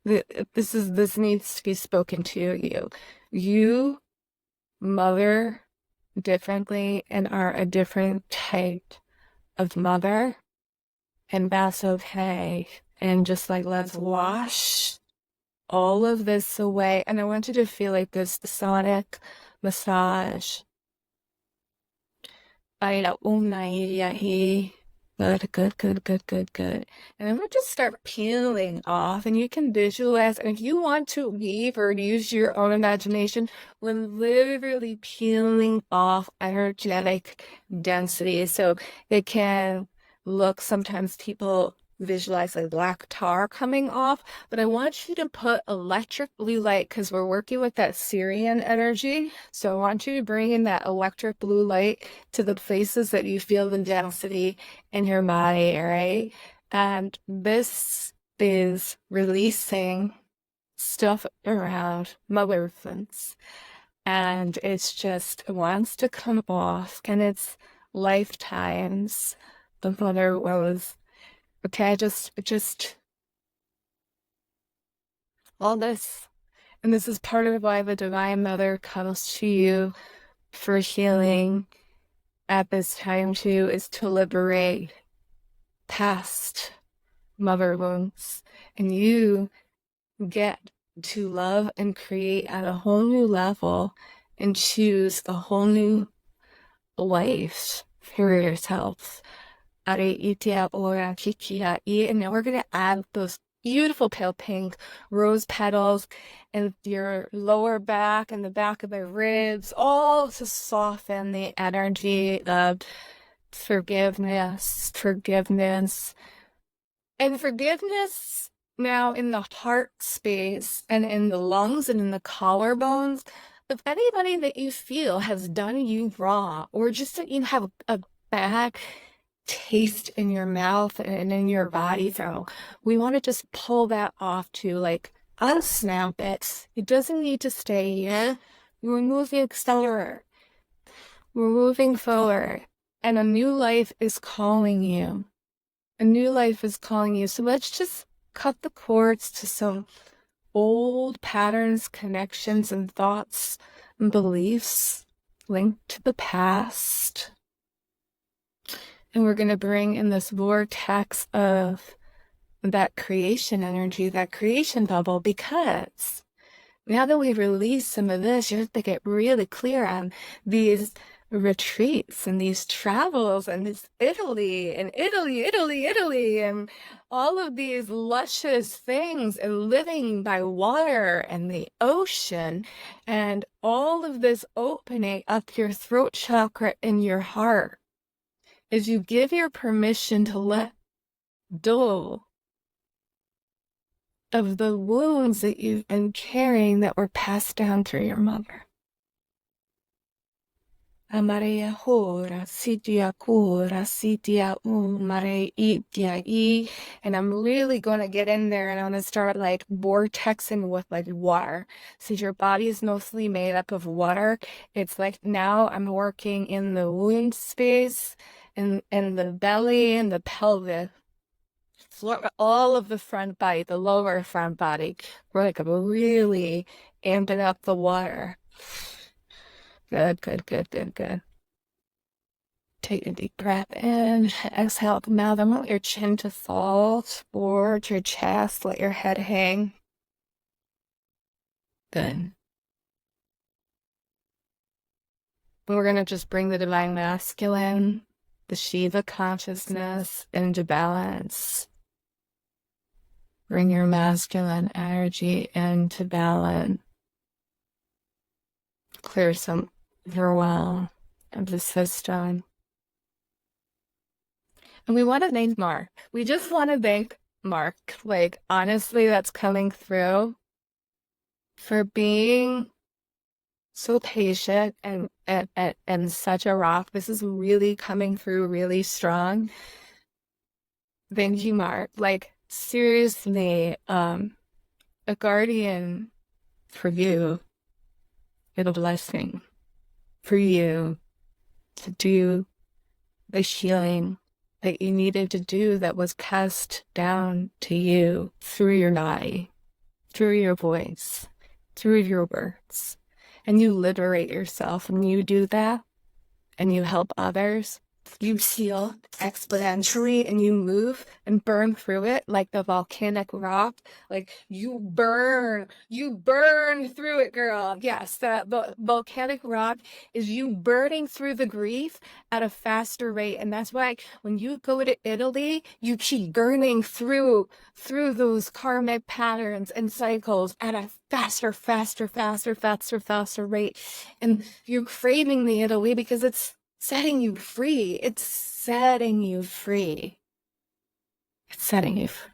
This needs to be spoken to you. You mother differently and are a different type of mother, and that's okay. And just like, let's wash all of this away. And I want you to feel like this sonic massage. Good. And then we'll just start peeling off, and you can visualize, and if you want to weave or use your own imagination, we're literally peeling off energetic density. So it can look, sometimes people visualize like black tar coming off, but I want you to put electric blue light, because we're working with that Syrian energy. So I want you to bring in that electric blue light to the places that you feel the density in your body, right? And this is releasing stuff around motherlands, and it wants to come off, and it's lifetimes the mother was. Okay, just all this. And this is part of why the Divine Mother comes to you for healing at this time too, is to liberate past mother wounds. And you get to love and create at a whole new level and choose a whole new life for yourself. And now we're going to add those beautiful pale pink rose petals and your lower back and the back of the ribs, all to soften the energy of forgiveness. And forgiveness now in the heart space and in the lungs and in the collarbones. if anybody that you feel has done you wrong, or just that you have a bad taste in your mouth and in your body, so we want to just pull that off to like unsnap it. It doesn't need to stay here. You remove the accelerator. We're moving forward, and a new life is calling you. A new life is calling you. So let's just cut the cords to some old patterns, connections, and thoughts and beliefs linked to the past. And we're going to bring in this vortex of that creation energy, that creation bubble, because now that we've released some of this, you have to get really clear on these retreats and these travels and this Italy, and all of these luscious things, and living by water and the ocean, and all of this opening up your throat chakra in your heart as you give your permission to let go of the wounds that you've been carrying that were passed down through your mother. Amarea hora, sitia kura, sitia mare itia I. And I'm really going to get in there, and I'm going to start like vortexing with like water. Since your body is mostly made up of water, it's like now I'm working in the wound space, and the belly and the pelvic. All of the front body, the lower front body, we're like really amping up the water. Good, good, good, good, good. Take a deep breath in. Exhale out the mouth. I want your chin to fall towards your chest. Let your head hang. Good. We're going to just bring the divine masculine, the Shiva consciousness into balance. Bring your masculine energy into balance. Clear some overwhelm of the system. And we want to thank Mark. We just want to thank Mark. Like, honestly, that's coming through for being so patient and such a rock. This is really coming through really strong. Thank you, Mark. Like, seriously, a guardian for you. It's a blessing for you to do the healing that you needed to do, that was passed down to you through your body, through your voice, through your words. And you liberate yourself when you do that, and you help others. You heal exponentially, and you move and burn through it like the volcanic rock. Like you burn through it, girl. Yes, the volcanic rock is you burning through the grief at a faster rate. And that's why when you go to Italy, you keep burning through those karmic patterns and cycles at a faster rate. And you're craving the Italy because it's setting you free. It's setting you free. It's setting you free.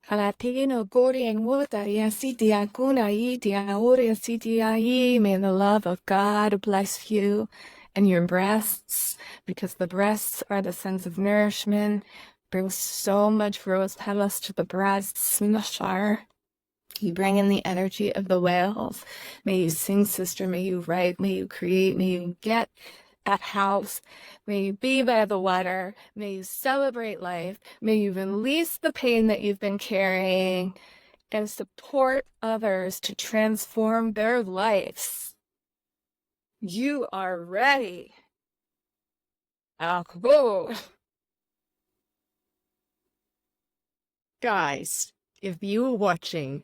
May the love of God bless you and your breasts, because the breasts are the sense of nourishment. Bring so much rose petals to the breasts in the shower. You bring in the energy of the whales. May you sing, sister. May you write. May you create. May you get that house. May you be by the water. May you celebrate life. May you release the pain that you've been carrying and support others to transform their lives. You are ready. Go. Guys, if you are watching,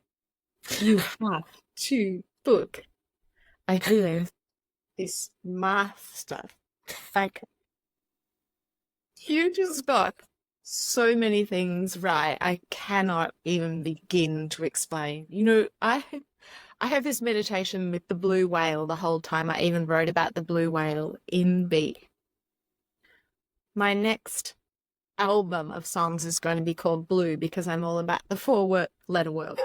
you have to book. I do this master. Like, you just got so many things right. I cannot even begin to explain. You know, I have this meditation with the blue whale the whole time. I even wrote about the blue whale in Beat. My next album of songs is going to be called Blue, because I'm all about the 4-letter word.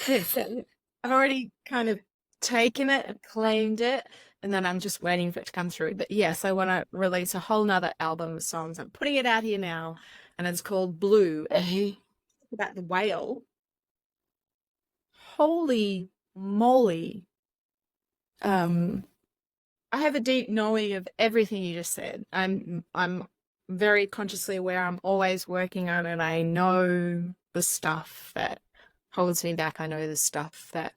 I've already kind of taken it and claimed it, and then I'm just waiting for it to come through. But yes, I want to release a whole nother album of songs. I'm putting it out here now, and it's called Blue. And about the whale. Holy moly. I have a deep knowing of everything you just said. I'm very consciously aware. I'm always working on it. I know the stuff that holds me back. I know the stuff that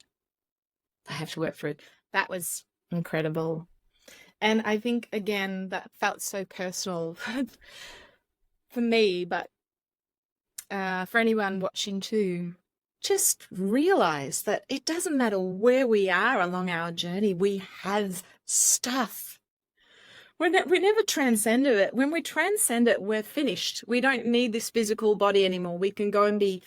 I have to work through. That was incredible. And I think, again, that felt so personal for me, but for anyone watching too, just realize that it doesn't matter where we are along our journey, we have stuff. We never transcended it. When we transcend it, we're finished. We don't need this physical body anymore. We can go and be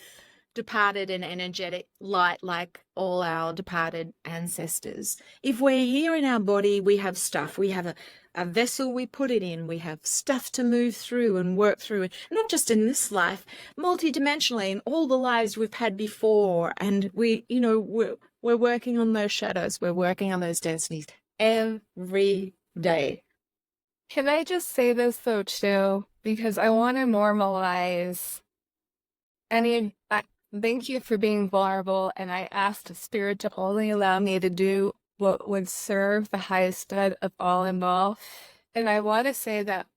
departed and energetic light like all our departed ancestors. If we're here in our body, we have stuff. We have a vessel we put it in. We have stuff to move through and work through, not just in this life, multidimensionally in all the lives we've had before. And we're working on those shadows. We're working on those destinies every day. Can I just say this though too? Because I want to normalize thank you for being vulnerable, and I asked the spirit to only allow me to do what would serve the highest good of all involved. And I want to say that,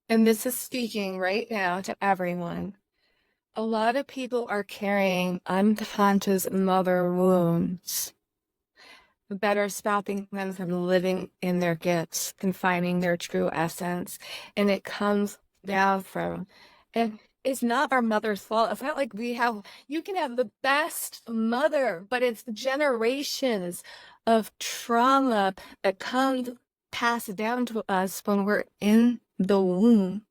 and this is speaking right now to everyone, a lot of people are carrying unconscious mother wounds that are stopping them from living in their gifts and finding their true essence. And it comes down from, and it's not our mother's fault. It's not like you can have the best mother, but it's the generations of trauma that comes passed down to us when we're in the womb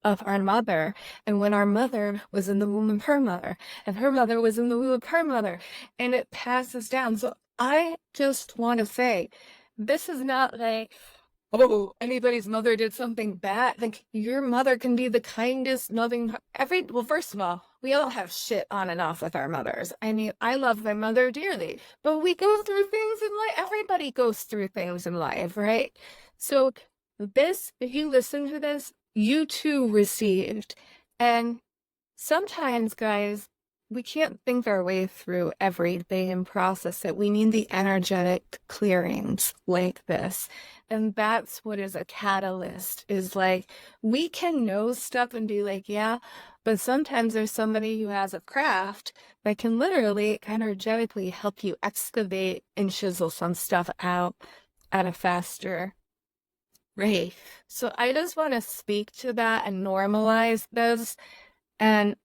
of our mother, and when our mother was in the womb of her mother, and her mother was in the womb of her mother, and it passes down. So I just want to say, this is not like, oh, anybody's mother did something bad. Like, your mother can be the kindest, loving, well, first of all, we all have shit on and off with our mothers. I mean, I love my mother dearly, but we go through things in life. Everybody goes through things in life, right? So if you listen to this, you too received. And sometimes, guys, we can't think our way through everything and process it. We need the energetic clearings like this. And that's what is a catalyst, is like, we can know stuff and be like, yeah, but sometimes there's somebody who has a craft that can literally energetically help you excavate and chisel some stuff out at a faster rate. So I just want to speak to that and normalize this. And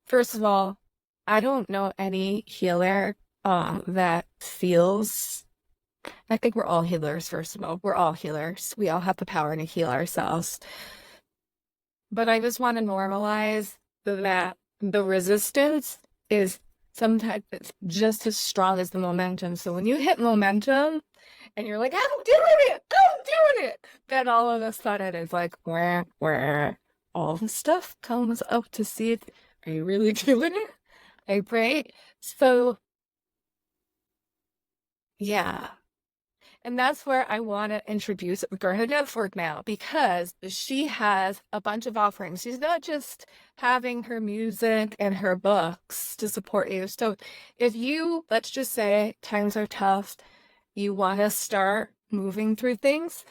first of all, I don't know any healer that feels, I think we're all healers, first of all. We're all healers. We all have the power to heal ourselves. But I just want to normalize that the resistance is sometimes it's just as strong as the momentum. So when you hit momentum and you're like, I'm doing it, then all of a sudden it's like, where all the stuff comes up to see if, are you really doing it? I pray. So, yeah. And that's where I want to introduce Bernadette's work now, because she has a bunch of offerings. She's not just having her music and her books to support you. So if you, let's just say, times are tough, you want to start moving through things,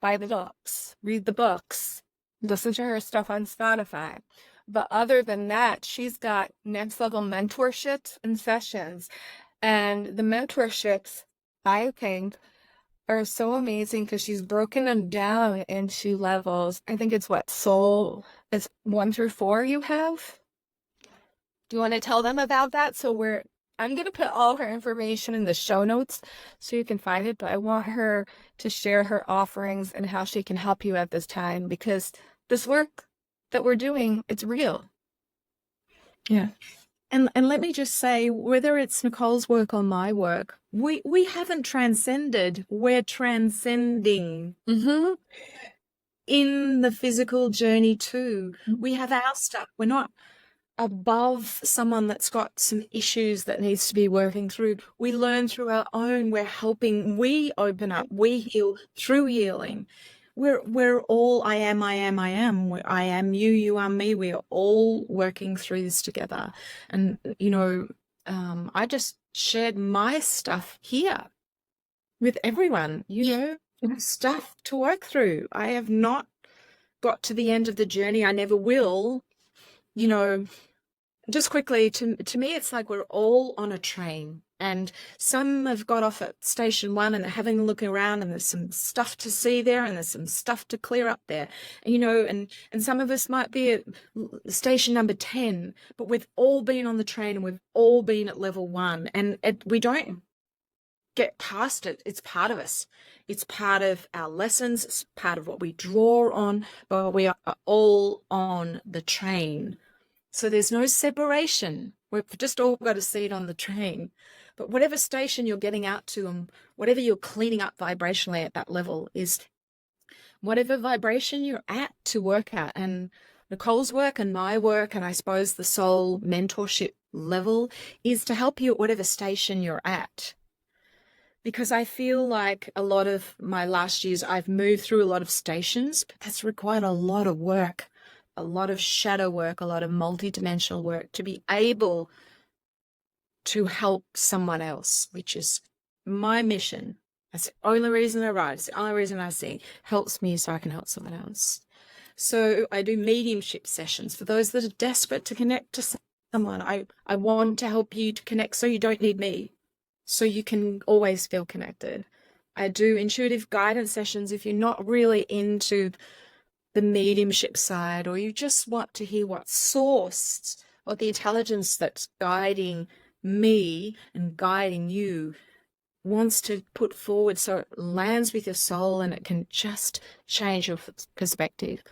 buy the books, read the books, listen to her stuff on Spotify. But other than that, she's got next level mentorships and sessions. And the mentorships, I think, are so amazing because she's broken them down into levels. I think it's soul, it's 1 through 4 you have. Do you want to tell them about that? So I'm going to put all her information in the show notes so you can find it, but I want her to share her offerings and how she can help you at this time, because this work that we're doing, it's real. Yeah. And let me just say, whether it's Nicole's work or my work, we haven't transcended. We're transcending in the physical journey too. We have our stuff. We're not above someone that's got some issues that needs to be working through. We learn through our own. We're helping. We open up. We heal through healing. We're all I am. I am you. You are me. We are all working through this together. And I just shared my stuff here with everyone. Stuff to work through. I have not got to the end of the journey. I never will. Just quickly, to me, it's like we're all on a train, and some have got off at station 1 and they're having a look around, and there's some stuff to see there, and there's some stuff to clear up there, and some of us might be at station number 10, but we've all been on the train and we've all been at level 1, and we don't get past it. It's part of us. It's part of our lessons. It's part of what we draw on, but we are all on the train. So there's no separation. We've just all got a seat on the train. But whatever station you're getting out to, and whatever you're cleaning up vibrationally at that level, is whatever vibration you're at to work at. And Nicole's work and my work, and I suppose the soul mentorship level, is to help you at whatever station you're at. Because I feel like a lot of my last years, I've moved through a lot of stations, but that's required a lot of work. A lot of shadow work, a lot of multidimensional work to be able to help someone else, which is my mission. That's the only reason I write. It's the only reason I sing. Helps me so I can help someone else. So I do mediumship sessions for those that are desperate to connect to someone. I want to help you to connect so you don't need me, so you can always feel connected. I do intuitive guidance sessions if you're not really into the mediumship side, or you just want to hear what source or the intelligence that's guiding me and guiding you wants to put forward, so it lands with your soul and it can just change your perspective.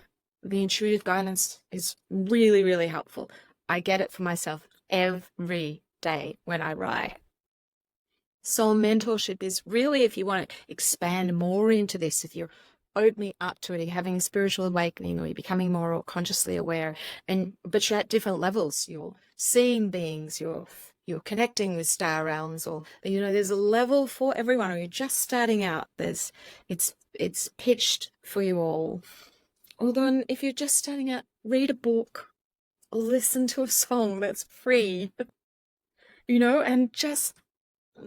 The intuitive guidance is really, really helpful. I get it for myself every day when I write. Soul mentorship is really, if you want to expand more into this, if you're opening up to it, you're having a spiritual awakening, or you're becoming more consciously aware, but you're at different levels. You're seeing beings, you're connecting with star realms, or there's a level for everyone. Or you're just starting out. It's pitched for you all. Although if you're just starting out, read a book or listen to a song that's free, and just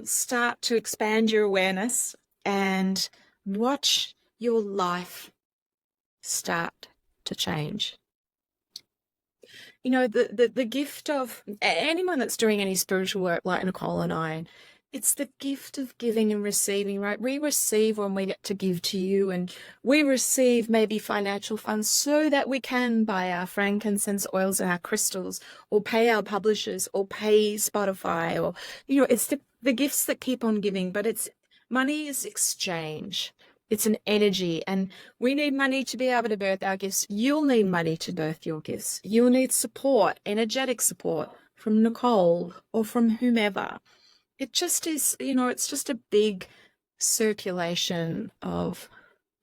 start to expand your awareness and watch your life start to change. The gift of anyone that's doing any spiritual work like Nicole and I, it's the gift of giving and receiving, right? We receive when we get to give to you, and we receive maybe financial funds so that we can buy our frankincense oils and our crystals, or pay our publishers, or pay Spotify, or, it's the gifts that keep on giving. But money is exchange. It's an energy, and we need money to be able to birth our gifts. You'll need money to birth your gifts. You'll need support, energetic support from Nicole or from whomever. It just is, it's just a big circulation of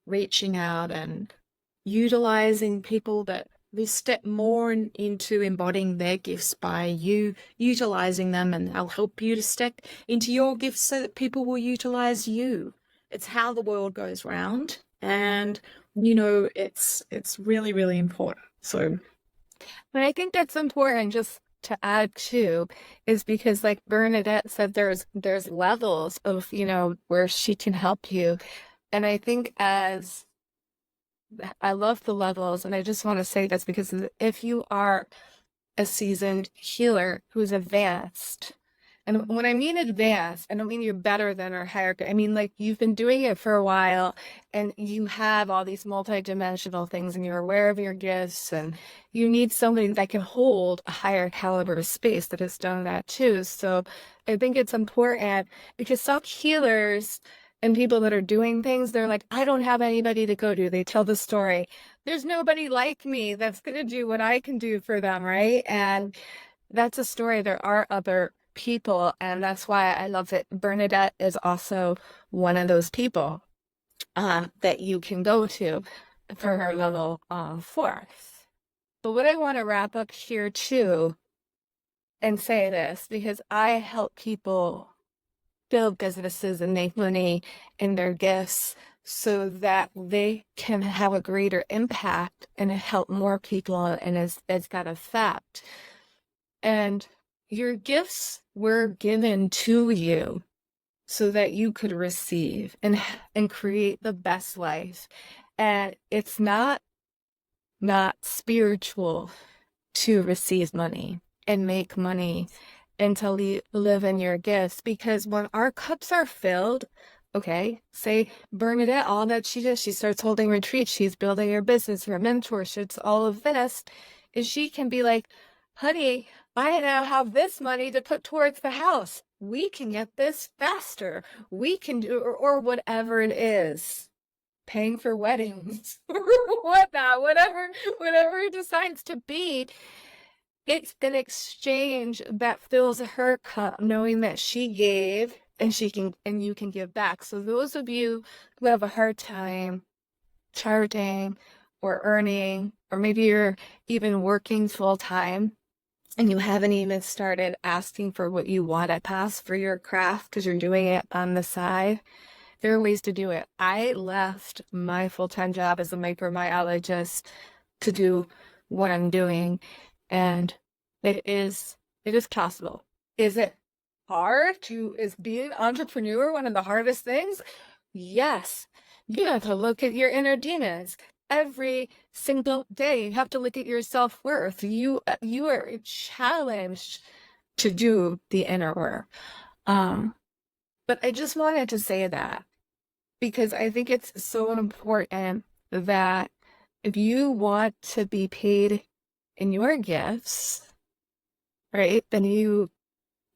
reaching out and utilizing people that we step more into embodying their gifts by you utilizing them, and I'll help you to step into your gifts so that people will utilize you. It's how the world goes round, and it's really, really important. So, but I think that's important just to add to, is because, like Bernadette said, there's levels of where she can help you, and I think I love the levels, and I just want to say this because if you are a seasoned healer who's advanced. And when I mean advanced, I don't mean you're better than or higher. I mean, like, you've been doing it for a while and you have all these multidimensional things and you're aware of your gifts, and you need somebody that can hold a higher caliber of space that has done that too. So I think it's important, because some healers and people that are doing things, they're like, I don't have anybody to go to. They tell the story. There's nobody like me that's going to do what I can do for them, right? And that's a story. There are other people, and that's why I love it. Bernadette is also one of those people that you can go to for her level 4. But what I want to wrap up here too and say this because I help people build businesses and make money in their gifts so that they can have a greater impact and help more people, and it's got effect. And your gifts were given to you so that you could receive and create the best life. And it's not spiritual to receive money and make money and to live in your gifts, because when our cups are filled, okay, say Bernadette, all that she does, she starts holding retreats, she's building her business, her mentorships, all of this, is she can be like, honey, I now have this money to put towards the house. We can get this faster. We can do, or whatever it is, paying for weddings or whatnot, whatever it decides to be. It's an exchange that fills her cup, knowing that she gave and you can give back. So those of you who have a hard time charging or earning, or maybe you're even working full time and you haven't even started asking for what you want to pass for your craft because you're doing it on the side, there are ways to do it. I left my full-time job as a microbiologist to do what I'm doing, and it is possible. Is it hard? Is being an entrepreneur one of the hardest things? Yes. You have to look at your inner demons every single day. You have to look at your self-worth. You are challenged to do the inner work. But I just wanted to say that because I think it's so important that if you want to be paid in your gifts, right, then you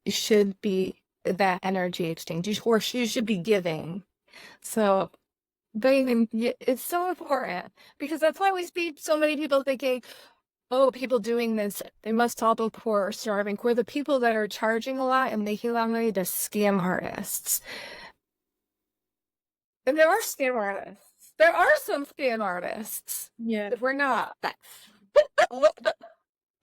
should be that energy exchange, or you should be giving. So it's so important because that's why we see so many people thinking, oh, people doing this, they must all be poor or starving. Where the people that are charging a lot and making a lot of money, the scam artists. And there are scam artists. There are some scam artists. Yeah. But we're not.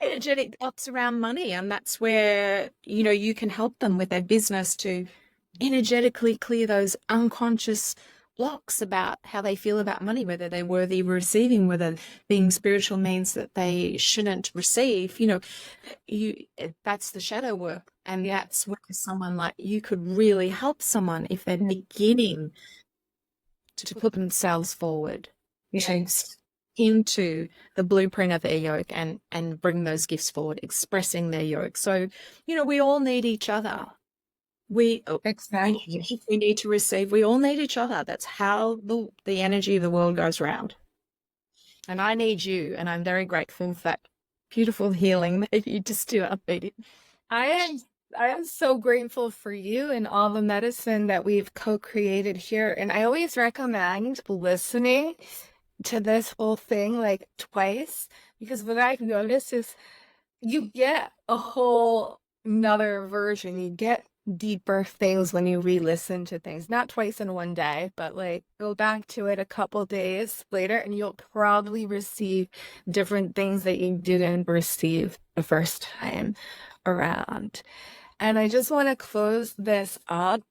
Energetic blocks around money, and that's where you can help them with their business to energetically clear those unconscious blocks about how they feel about money, whether they're worthy of receiving, whether being spiritual means that they shouldn't receive. That's the shadow work, and that's where someone like you could really help someone if they're beginning to put themselves forward. Into the blueprint of their yolk and bring those gifts forward, expressing their yolk. So, we all need each other. Exactly. We need to receive. We all need each other. That's how the energy of the world goes round. And I need you, and I'm very grateful for that beautiful healing that you just do upbeat. I am so grateful for you and all the medicine that we've co-created here. And I always recommend listening to this whole thing like twice, because what I've noticed is you get a whole another version. You get deeper things when you re-listen to things, not twice in one day, but like go back to it a couple days later and you'll probably receive different things that you didn't receive the first time around. And I just want to close this up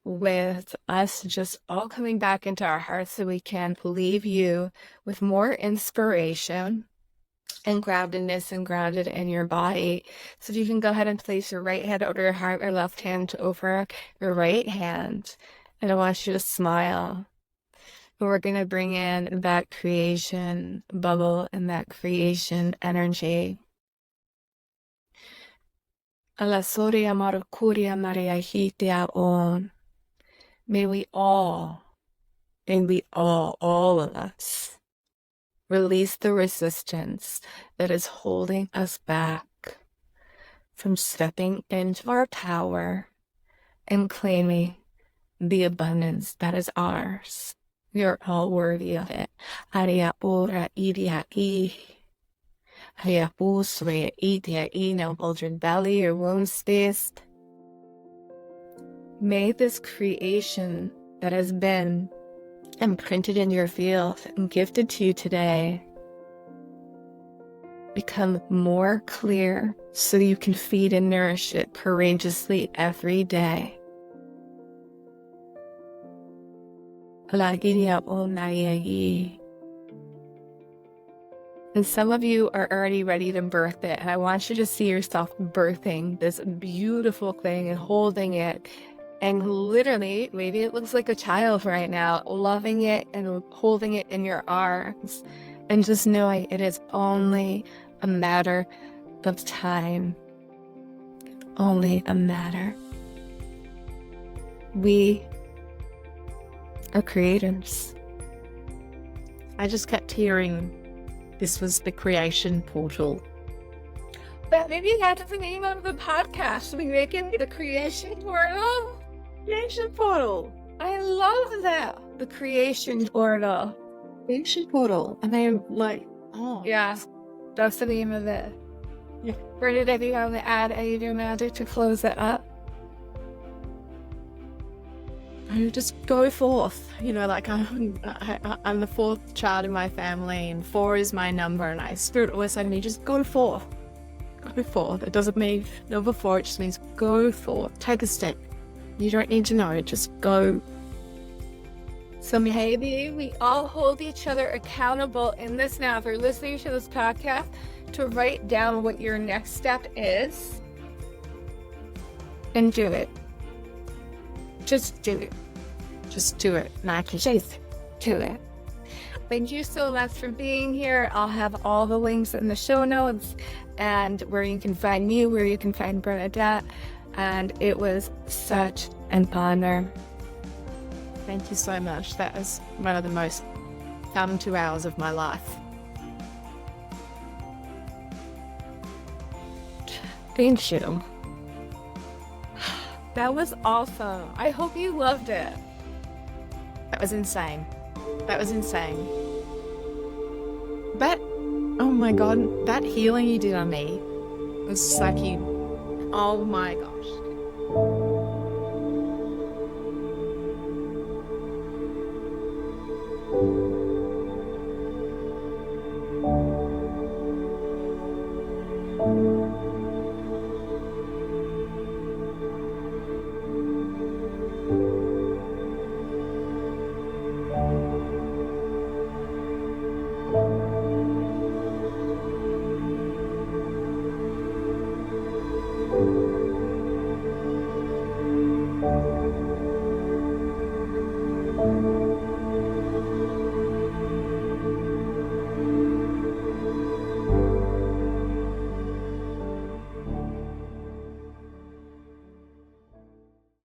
with us just all coming back into our hearts so we can leave you with more inspiration and groundedness and grounded in your body. So if you can go ahead and place your right hand over your heart, or left hand over your right hand. And I want you to smile. And we're going to bring in that creation bubble and that creation energy. Alasoria marukuria maria hitia on. May we all of us, release the resistance that is holding us back from stepping into our power and claiming the abundance that is ours. We are all worthy of it. Aria ora idia I. Aria pusre idia I. Now hold your belly, your womb space. May this creation that has been imprinted in your field and gifted to you today become more clear so you can feed and nourish it courageously every day. And some of you are already ready to birth it, and I want you to see yourself birthing this beautiful thing and holding it, and literally, maybe it looks like a child right now, loving it and holding it in your arms, and just knowing it is only a matter of time. Only a matter. We are creators. I just kept hearing this was the creation portal. But maybe that's the name of the podcast. We make it the creation portal. Creation portal. I love that. The creation portal. Creation portal. And I'm like, oh. Yeah, that's the name of it. Yeah. Bernadette, do you want to add any of your magic to close it up? I just go forth, like I'm the fourth child in my family, and 4 is my number, and spirit always said to me, just go forth. Go forth. It doesn't mean number 4, it just means go forth. Take a step. You don't need to know, just go. So maybe we all hold each other accountable in this now. If you're listening to this podcast, to write down what your next step is and do it. Just do it. Just do it. Just do it. Thank you so much for being here. I'll have all the links in the show notes and where you can find me, where you can find Bernadette. And it was such an honor. Thank you so much. That was one of the most fun 2 hours of my life. Thank you. That was awesome. I hope you loved it. That was insane. That was insane. But, oh my God, that healing you did on me was like oh my gosh.